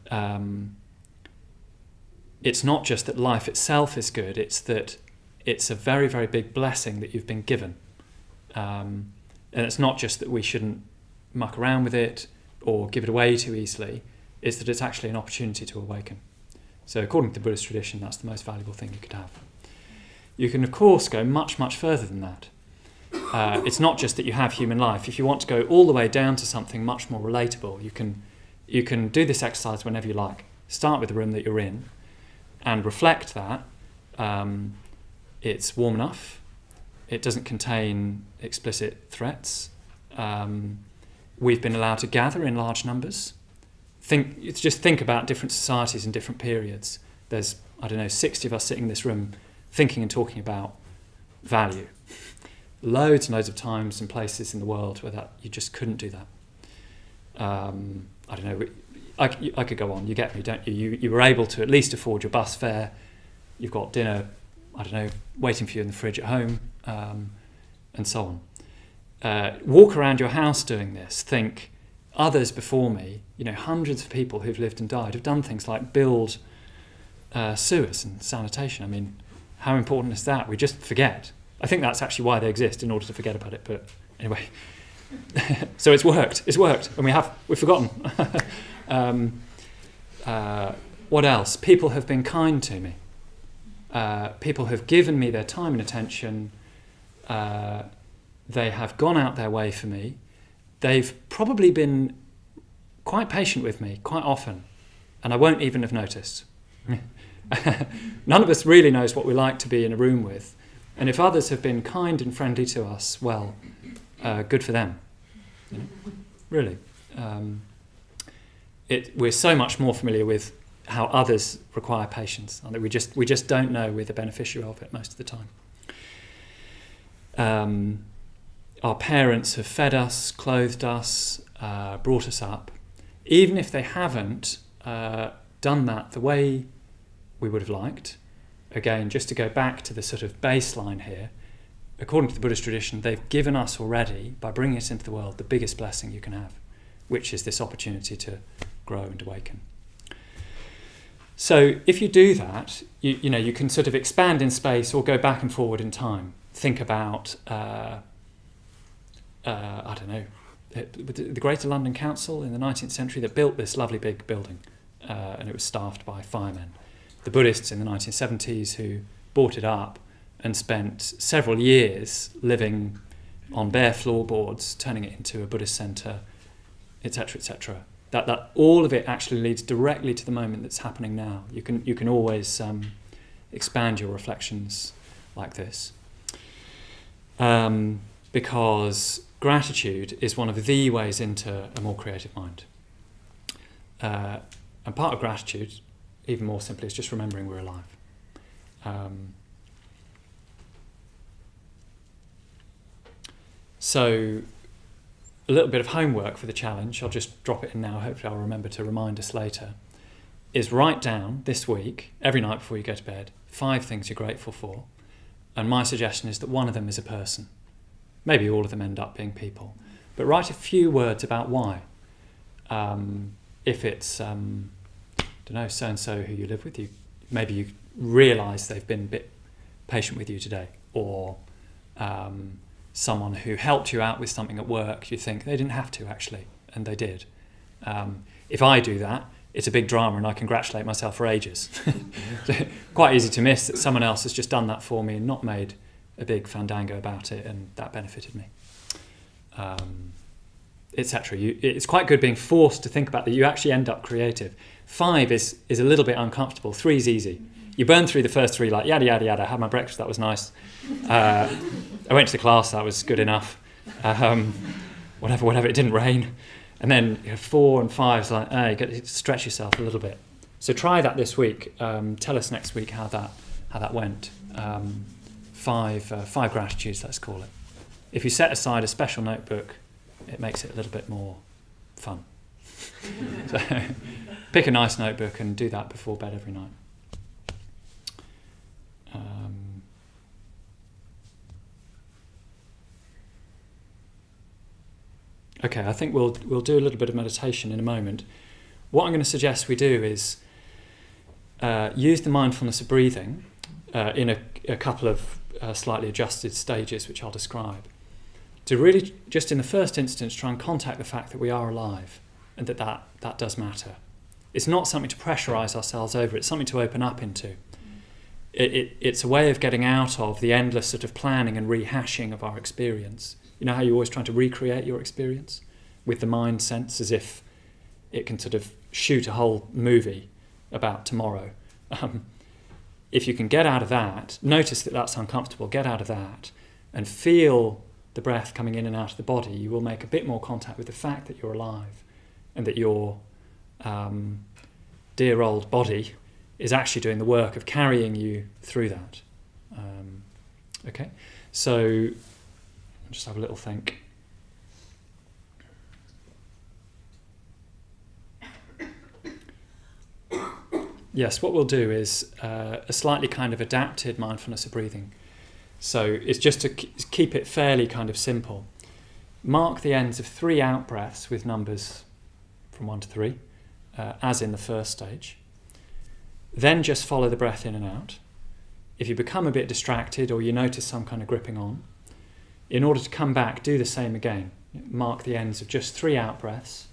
it's not just that life itself is good, it's that it's a very, very big blessing that you've been given. And it's not just that we shouldn't muck around with it or give it away too easily, it's that it's actually an opportunity to awaken. So according to the Buddhist tradition, that's the most valuable thing you could have. You can, of course, go much, much further than that. It's not just that you have human life. If you want to go all the way down to something much more relatable, you can do this exercise whenever you like. Start with the room that you're in and reflect that it's warm enough, it doesn't contain explicit threats, we've been allowed to gather in large numbers. Just think about different societies in different periods. There's, 60 of us sitting in this room thinking and talking about value. Loads and loads of times and places in the world where you just couldn't do that. I could go on, you get me, don't you? You were able to at least afford your bus fare, you've got dinner, waiting for you in the fridge at home, and so on. Walk around your house doing this, think, others before me, hundreds of people who've lived and died have done things like build sewers and sanitation. I mean, how important is that? We just forget. I think that's actually why they exist, in order to forget about it. But anyway, so it's worked, and we've forgotten. What else? People have been kind to me. People have given me their time and attention. They have gone out their way for me. They've probably been quite patient with me quite often, and I won't even have noticed. None of us really knows what we like to be in a room with, and if others have been kind and friendly to us, well, good for them. Really. We're so much more familiar with how others require patience, and that we just don't know we're the beneficiary of it most of the time. Our parents have fed us, clothed us, brought us up. Even if they haven't done that the way we would have liked, again, just to go back to the sort of baseline here, according to the Buddhist tradition, they've given us already, by bringing us into the world, the biggest blessing you can have, which is this opportunity to grow and awaken. So if you do that, you can sort of expand in space or go back and forward in time. Think about the Greater London Council in the 19th century that built this lovely big building, and it was staffed by firemen. The Buddhists in the 1970s who bought it up and spent several years living on bare floorboards, turning it into a Buddhist centre, etc., etc. That all of it actually leads directly to the moment that's happening now. You can always expand your reflections like this. Because gratitude is one of the ways into a more creative mind. And part of gratitude, even more simply, is just remembering we're alive. So a little bit of homework for the challenge, I'll just drop it in now, hopefully I'll remember to remind us later, is write down this week, every night before you go to bed, 5 things you're grateful for. And my suggestion is that one of them is a person. Maybe all of them end up being people. But write a few words about why. If it's, so-and-so who you live with, maybe you realise they've been a bit patient with you today. Or someone who helped you out with something at work, you think they didn't have to actually, and they did. If I do that, it's a big drama and I congratulate myself for ages. Quite easy to miss that someone else has just done that for me and not made a big fandango about it, and that benefited me. etc. It's quite good being forced to think about that. You actually end up creative. 5 is a little bit uncomfortable. 3 is easy. You burn through the first 3 like yada yada yada. I had my breakfast, that was nice. I went to the class, that was good enough. Whatever, it didn't rain. And then 4 and 5 is like, you got to stretch yourself a little bit. So try that this week. Tell us next week how that went. 5 gratitudes, let's call it. If you set aside a special notebook, it makes it a little bit more fun. So pick a nice notebook and do that before bed every night. Okay, I think we'll do a little bit of meditation in a moment. What I'm going to suggest we do is use the mindfulness of breathing in a couple of slightly adjusted stages, which I'll describe, to really just in the first instance try and contact the fact that we are alive and that does matter. It's not something to pressurise ourselves over, it's something to open up into. It's a way of getting out of the endless sort of planning and rehashing of our experience. You know how you're always trying to recreate your experience with the mind sense as if it can sort of shoot a whole movie about tomorrow. If you can get out of that, notice that that's uncomfortable, get out of that and feel the breath coming in and out of the body, you will make a bit more contact with the fact that you're alive and that your dear old body is actually doing the work of carrying you through that. Okay, so just have a little think. Yes, what we'll do is a slightly kind of adapted mindfulness of breathing. So it's just to keep it fairly kind of simple. Mark the ends of 3 out breaths with numbers from 1 to 3, as in the first stage. Then just follow the breath in and out. If you become a bit distracted or you notice some kind of gripping on, in order to come back, do the same again. Mark the ends of just 3 out breaths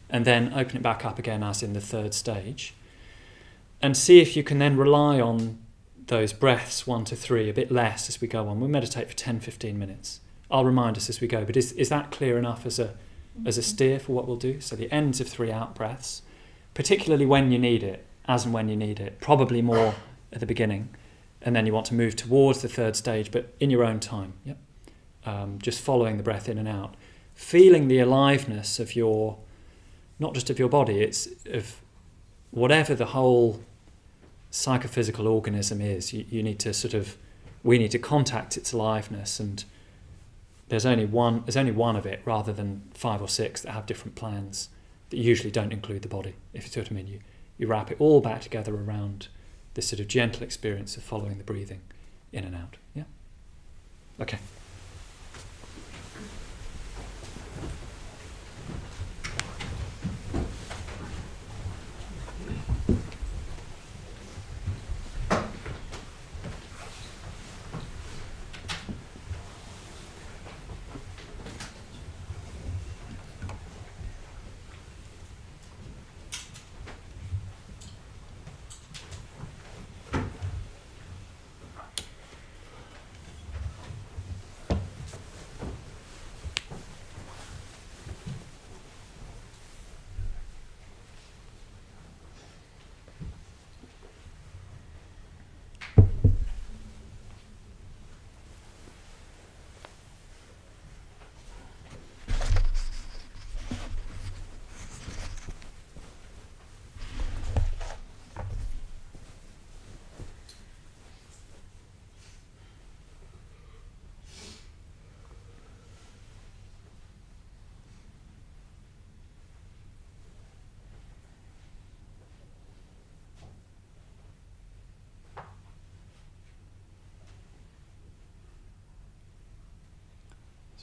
and then open it back up again as in the third stage. And see if you can then rely on those breaths 1 to 3 a bit less as we go on. We'll meditate for 10-15 minutes. I'll remind us as we go, but is that clear enough as a steer for what we'll do? So the ends of 3 out breaths, particularly when you need it, as and when you need it, probably more at the beginning, and then you want to move towards the third stage, but in your own time. Yep. Just following the breath in and out, feeling the aliveness of your, not just of your body, it's of whatever the whole psychophysical organism is. You need to we need to contact its aliveness, and there's only one of it rather than 5 or 6 that have different plans that usually don't include the body, if you see what I mean. You wrap it all back together around this sort of gentle experience of following the breathing in and out. Yeah? Okay.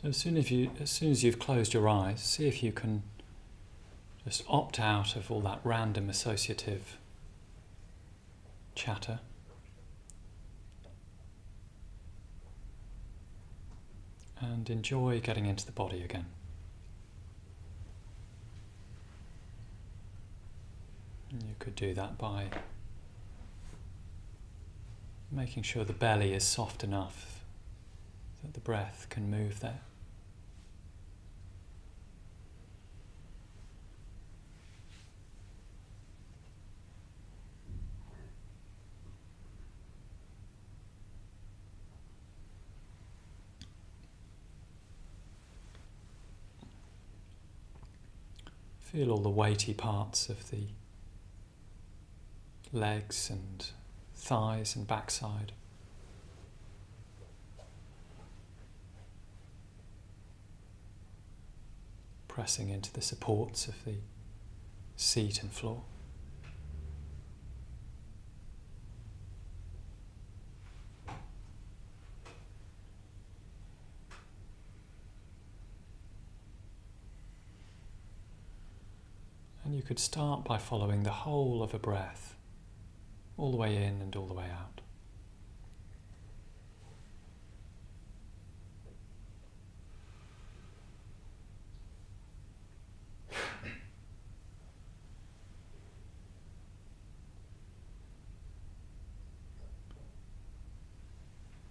So as soon as you've closed your eyes, see if you can just opt out of all that random associative chatter. And enjoy getting into the body again. And you could do that by making sure the belly is soft enough that the breath can move there. Feel all the weighty parts of the legs and thighs and backside. Pressing into the supports of the seat and floor. And you could start by following the whole of a breath, all the way in and all the way out.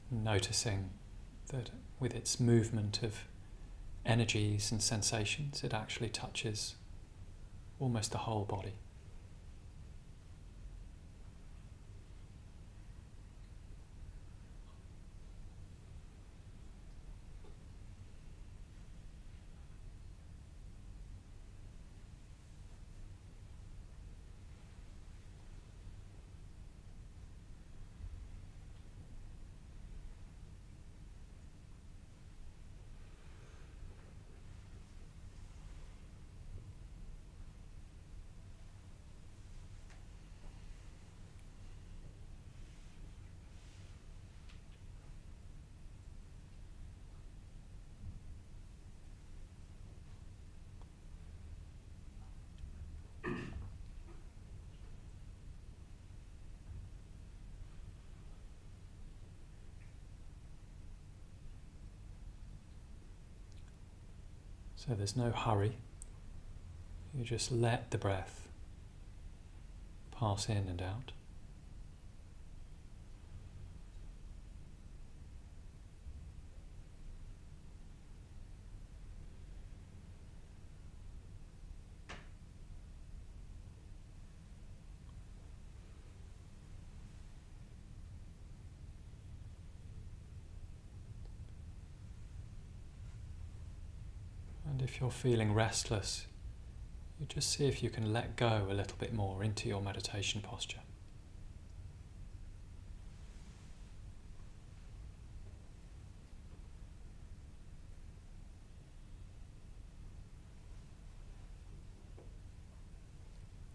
Noticing that with its movement of energies and sensations, it actually touches almost the whole body. So there's no hurry. You just let the breath pass in and out. And if you're feeling restless, you just see if you can let go a little bit more into your meditation posture.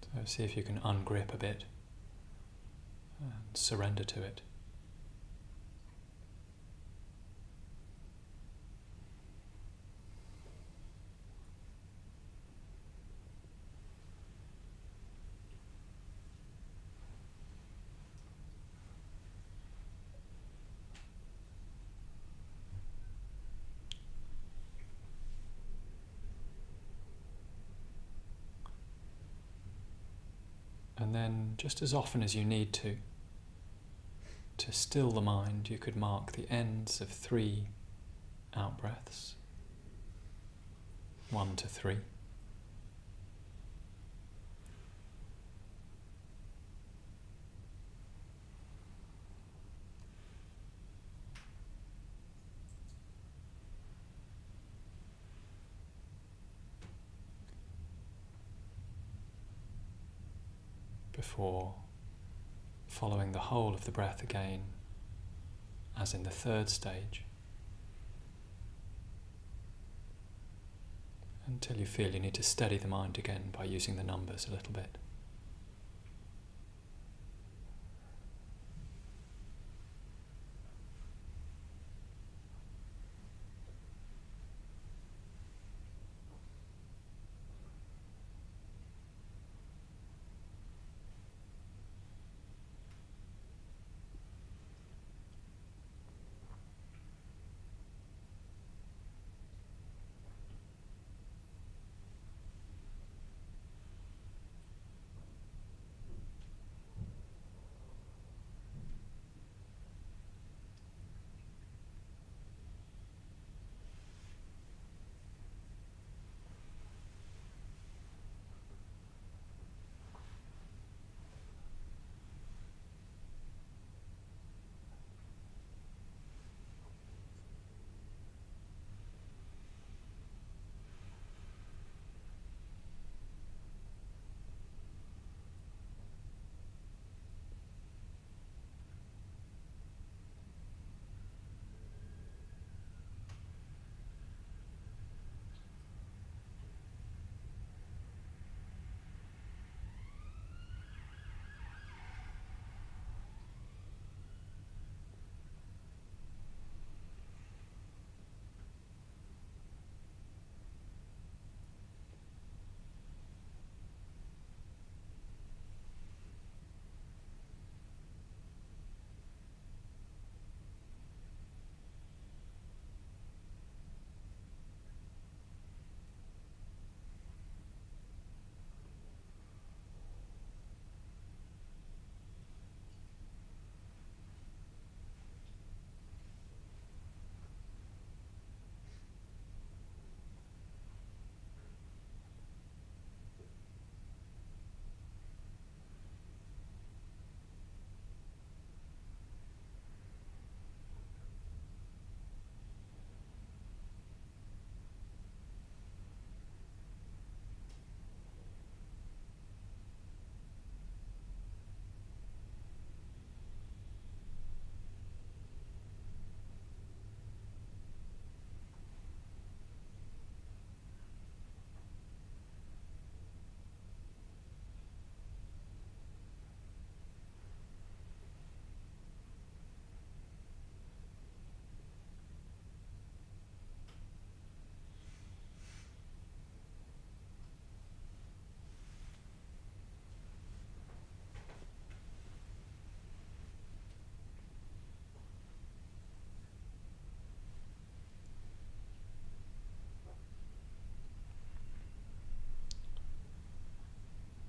So see if you can ungrip a bit and surrender to it. And then, just as often as you need to still the mind, you could mark the ends of 3 out-breaths. 1 to 3. Before following the whole of the breath again, as in the 3rd stage, until you feel you need to steady the mind again by using the numbers a little bit.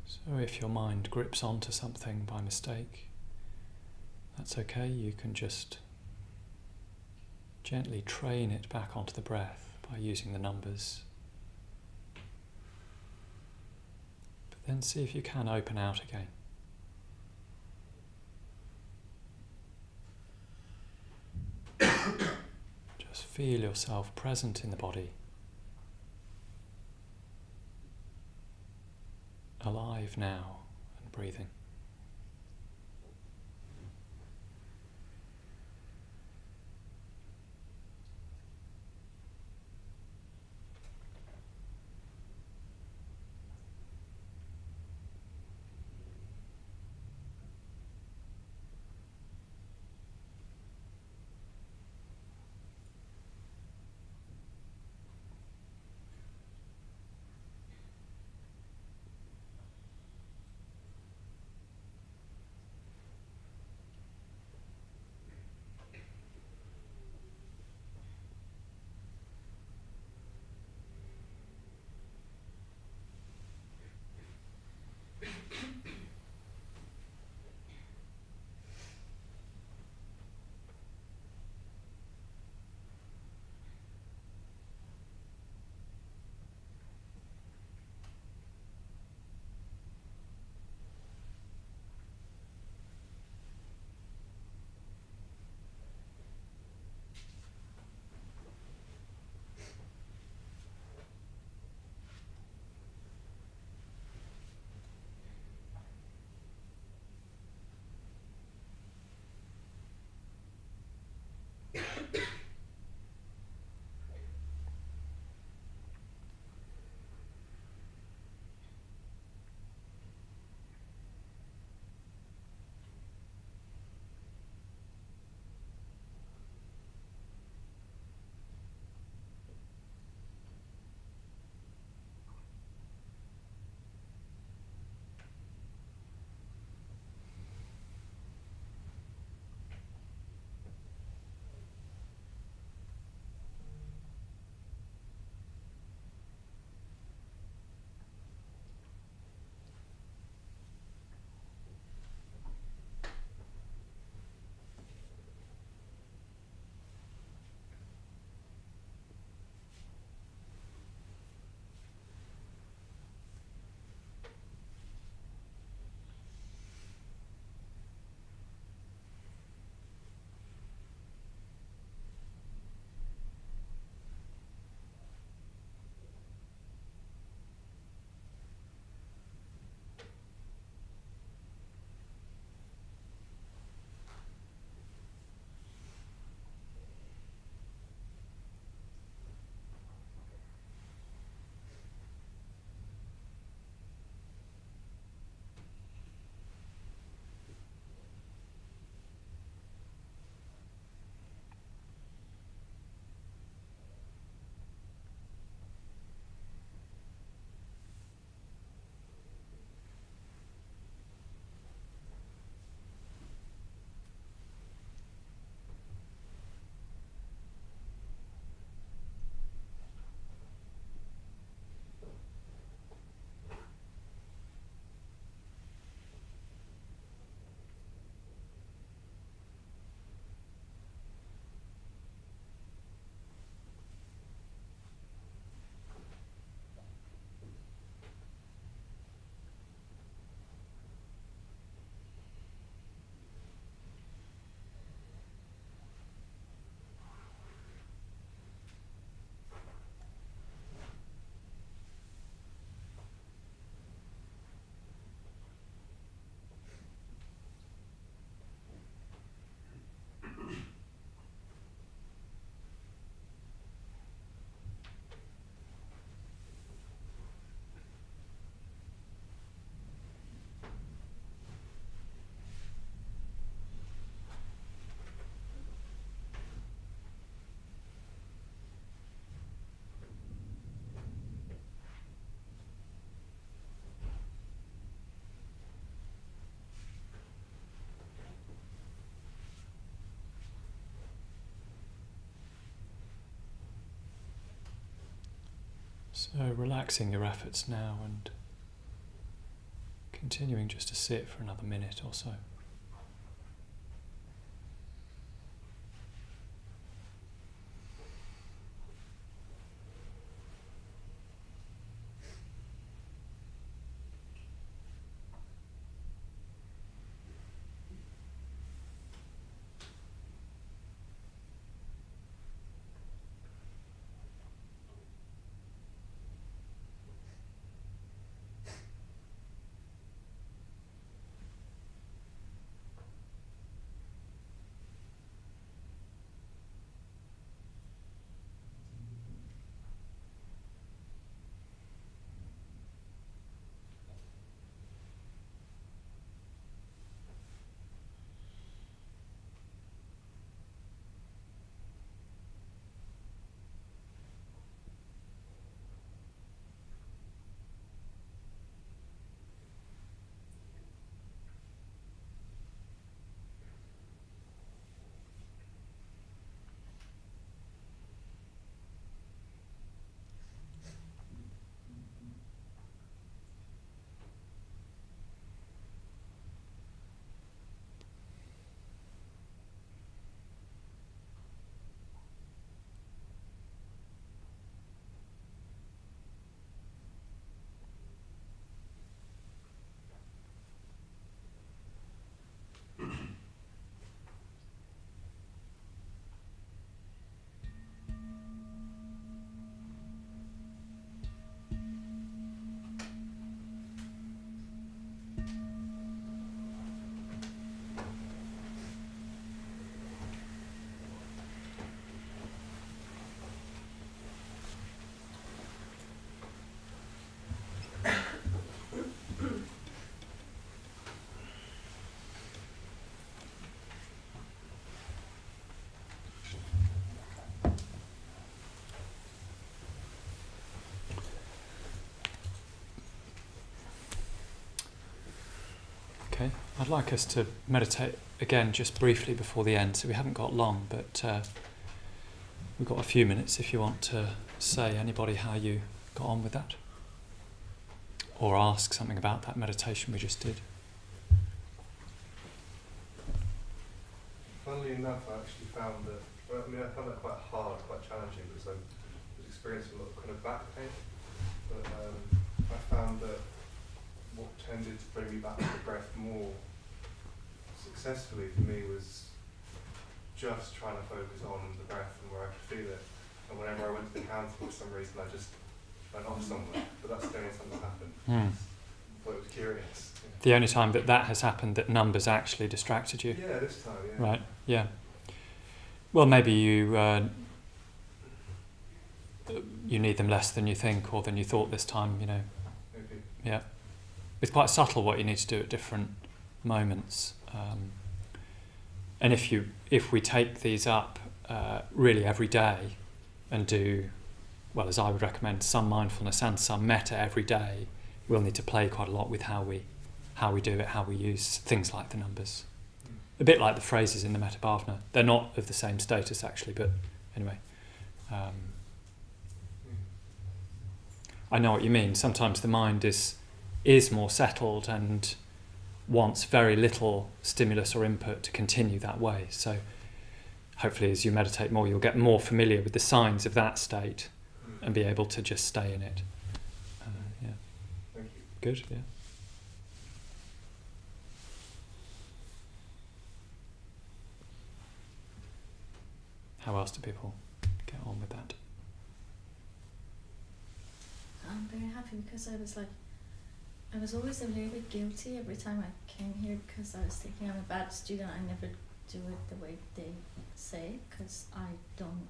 So if your mind grips onto something by mistake, that's okay. You can just gently train it back onto the breath by using the numbers. But then see if you can open out again. Just feel yourself present in the body, alive now and breathing. So relaxing your efforts now and continuing just to sit for another minute or so. Okay, I'd like us to meditate again just briefly before the end, so we haven't got long, but we've got a few minutes if you want to say, anybody, how you got on with that, or ask something about that meditation we just did. Funnily enough, I actually found that, I found that quite hard, quite challenging, because I was experiencing a lot of kind of back pain, but I found that what tended to bring me back to the breath more successfully for me was just trying to focus on the breath and where I could feel it. And whenever I went to the counter, for some reason I just went off somewhere. But that's the only time that happened. I thought it was curious. Yeah. The only time that has happened, that numbers actually distracted you? Yeah, this time, yeah. Right, yeah. Well, maybe you need them less than you think or than you thought this time, you know. Maybe. Yeah. It's quite subtle what you need to do at different moments. And if we take these up really every day and do, well, as I would recommend, some mindfulness and some metta every day, we'll need to play quite a lot with how we do it, how we use things like the numbers. A bit like the phrases in the Metta Bhavana. They're not of the same status actually, but anyway. I know what you mean. Sometimes the mind is more settled and wants very little stimulus or input to continue that way. So hopefully as you meditate more, you'll get more familiar with the signs of that state and be able to just stay in it. Yeah. Thank you. Good, yeah. How else do people get on with that? I'm very happy because I was always a little bit guilty every time I came here because I was thinking I'm a bad student. I never do it the way they say because I don't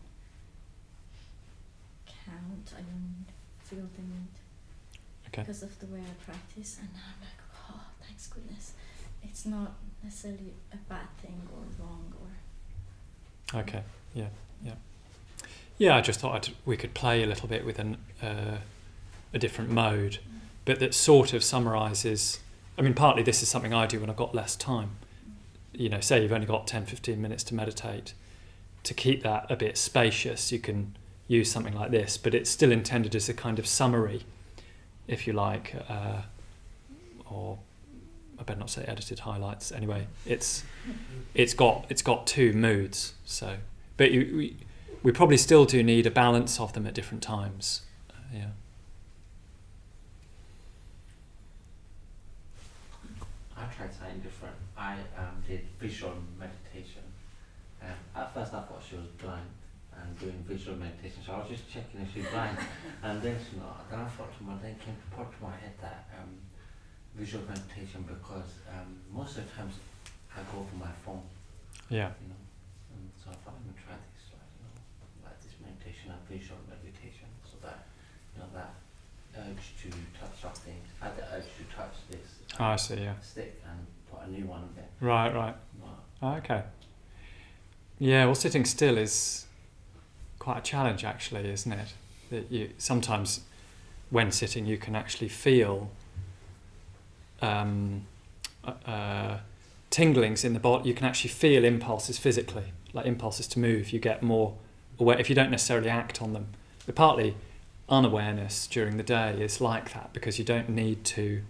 count. I don't feel the need because of the way I practice. And now I'm like, oh, thanks goodness. It's not necessarily a bad thing or wrong or... Okay, yeah. Yeah, I just thought we could play a little bit with a different mode, but that sort of summarises, I mean, partly this is something I do when I've got less time. You know, say you've only got 10-15 minutes to meditate. To keep that a bit spacious, you can use something like this, but it's still intended as a kind of summary, if you like, or I better not say edited highlights. Anyway, it's got two moods. So, but we probably still do need a balance of them at different times. Yeah. I tried something different. I did visual meditation. At first I thought she was blind and doing visual meditation, so I was just checking if she's blind. And then she's not. Then I thought to my, then came to pop to my head that visual meditation, because most of the times I go for my phone. Yeah. You know, and so I thought I'm gonna try this, like this meditation and visual meditation, so that that urge to touch something. I had the urge to touch this. I see. Yeah. Stick and put a new one in there. Right. Okay. Yeah. Well, sitting still is quite a challenge, actually, isn't it? That you sometimes, when sitting, you can actually feel tinglings in the body. You can actually feel impulses physically, like impulses to move. You get more aware if you don't necessarily act on them. But partly unawareness during the day is like that, because you don't need to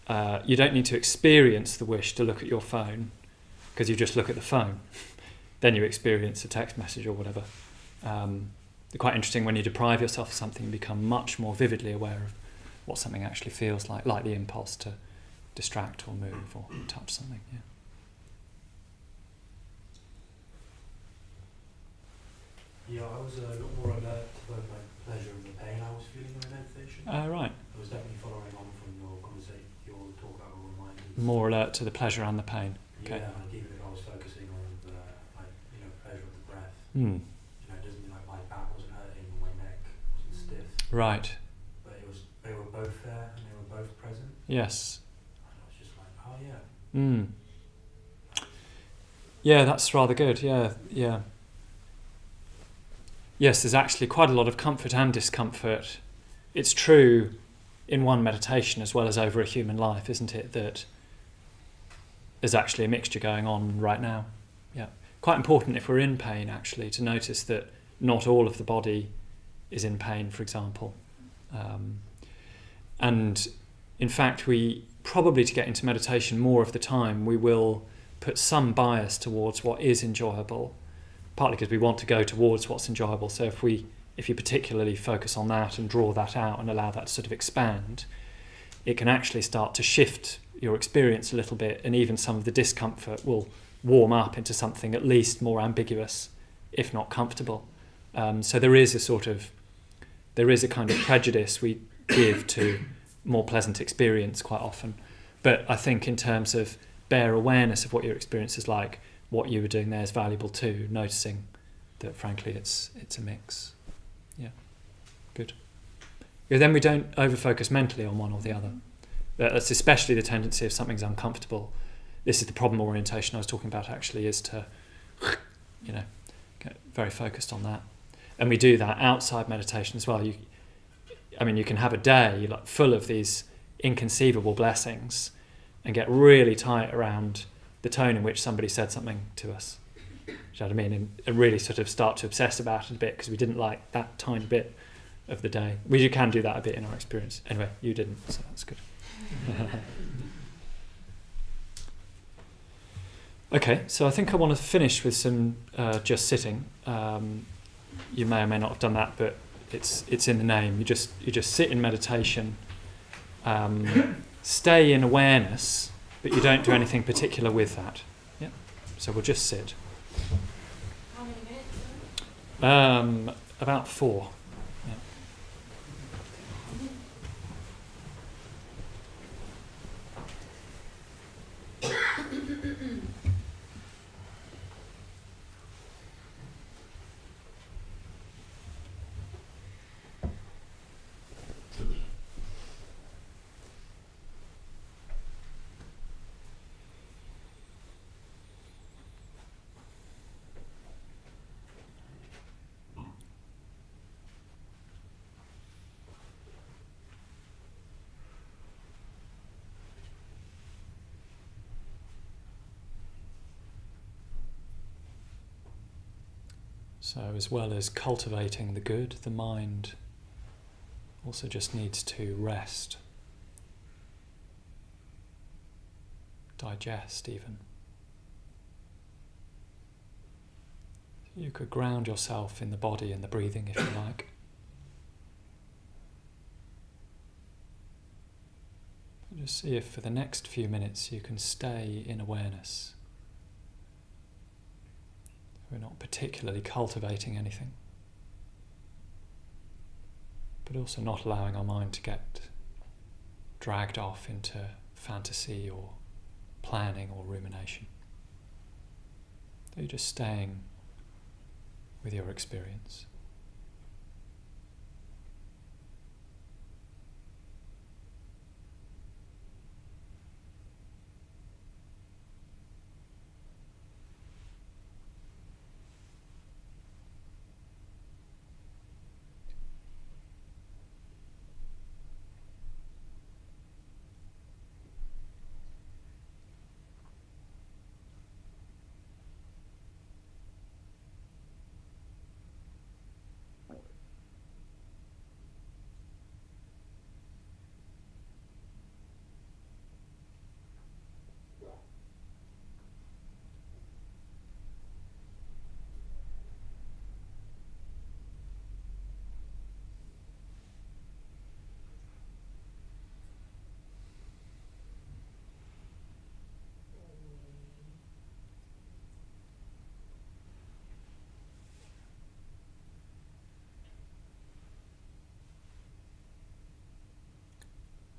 experience the wish to look at your phone, because you just look at the phone. Then you experience a text message or whatever. Quite interesting, when you deprive yourself of something, you become much more vividly aware of what something actually feels like the impulse to distract or move or touch something. Yeah. Yeah, I was a little more alert to both like pleasure and the pain I was feeling in the meditation. Right. I was definitely following on from your conversation, your talk about reminders. More alert to the pleasure and the pain. Okay. Yeah, like even if I was focusing on the pleasure of the breath. Mm. It doesn't mean like my back wasn't hurting, my neck wasn't stiff. Right. But they were both there and they were both present. Yes. And I was just like, oh yeah. Mm. Yeah, that's rather good. Yeah. Yes, there's actually quite a lot of comfort and discomfort. It's true in one meditation as well as over a human life, isn't it, that there's actually a mixture going on right now. Yeah. Quite important if we're in pain, actually, to notice that not all of the body is in pain, for example. And in fact, we probably, to get into meditation more of the time, we will put some bias towards what is enjoyable, partly because we want to go towards what's enjoyable. So if you particularly focus on that and draw that out and allow that to sort of expand, it can actually start to shift your experience a little bit, and even some of the discomfort will warm up into something at least more ambiguous, if not comfortable. So there is a kind of prejudice we give to more pleasant experience quite often. But I think in terms of bare awareness of what your experience is like, what you were doing there is valuable too, noticing that frankly it's a mix. Yeah, good. Yeah, then we don't over-focus mentally on one or the other. That's especially the tendency if something's uncomfortable. This is the problem orientation I was talking about, actually, is to, get very focused on that. And we do that outside meditation as well. You can have a day full of these inconceivable blessings and get really tight around the tone in which somebody said something to us. Do you know what I mean? And really sort of start to obsess about it a bit because we didn't like that tiny bit of the day. We can do that a bit in our experience. Anyway, you didn't, so that's good. Okay, so I think I want to finish with some just sitting. You may or may not have done that, but it's in the name. You just sit in meditation, stay in awareness, but you don't do anything particular with that. Yeah. So we'll just sit. How many minutes? About 4. Yeah. So as well as cultivating the good, the mind also just needs to rest. digest even. You could ground yourself in the body and the breathing if you like. And just see if for the next few minutes you can stay in awareness. We're not particularly cultivating anything, but also not allowing our mind to get dragged off into fantasy or planning or rumination. So you're just staying with your experience.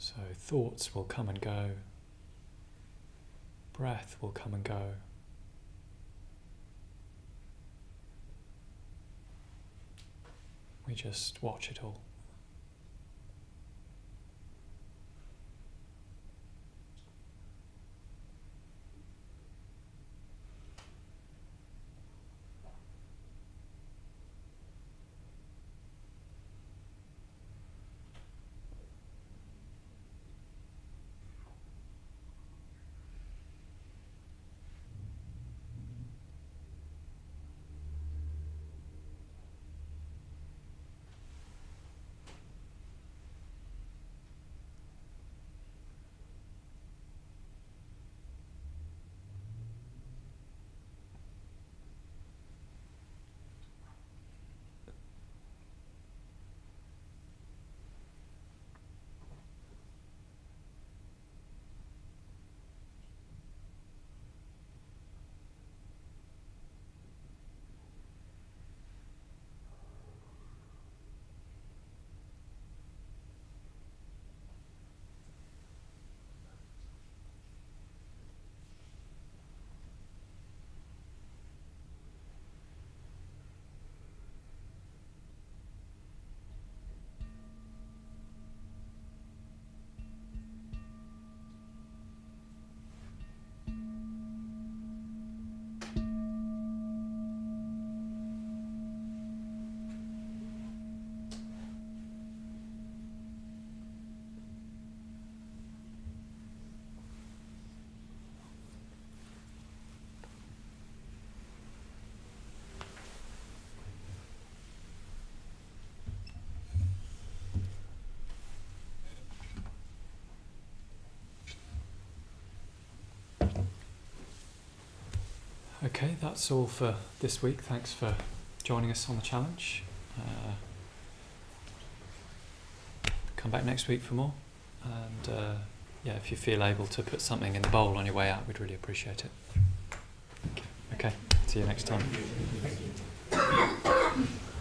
So thoughts will come and go, breath will come and go. We just watch it all. Okay, that's all for this week. Thanks for joining us on the challenge. Come back next week for more. And yeah, if you feel able to put something in the bowl on your way out, we'd really appreciate it. Okay, see you next time.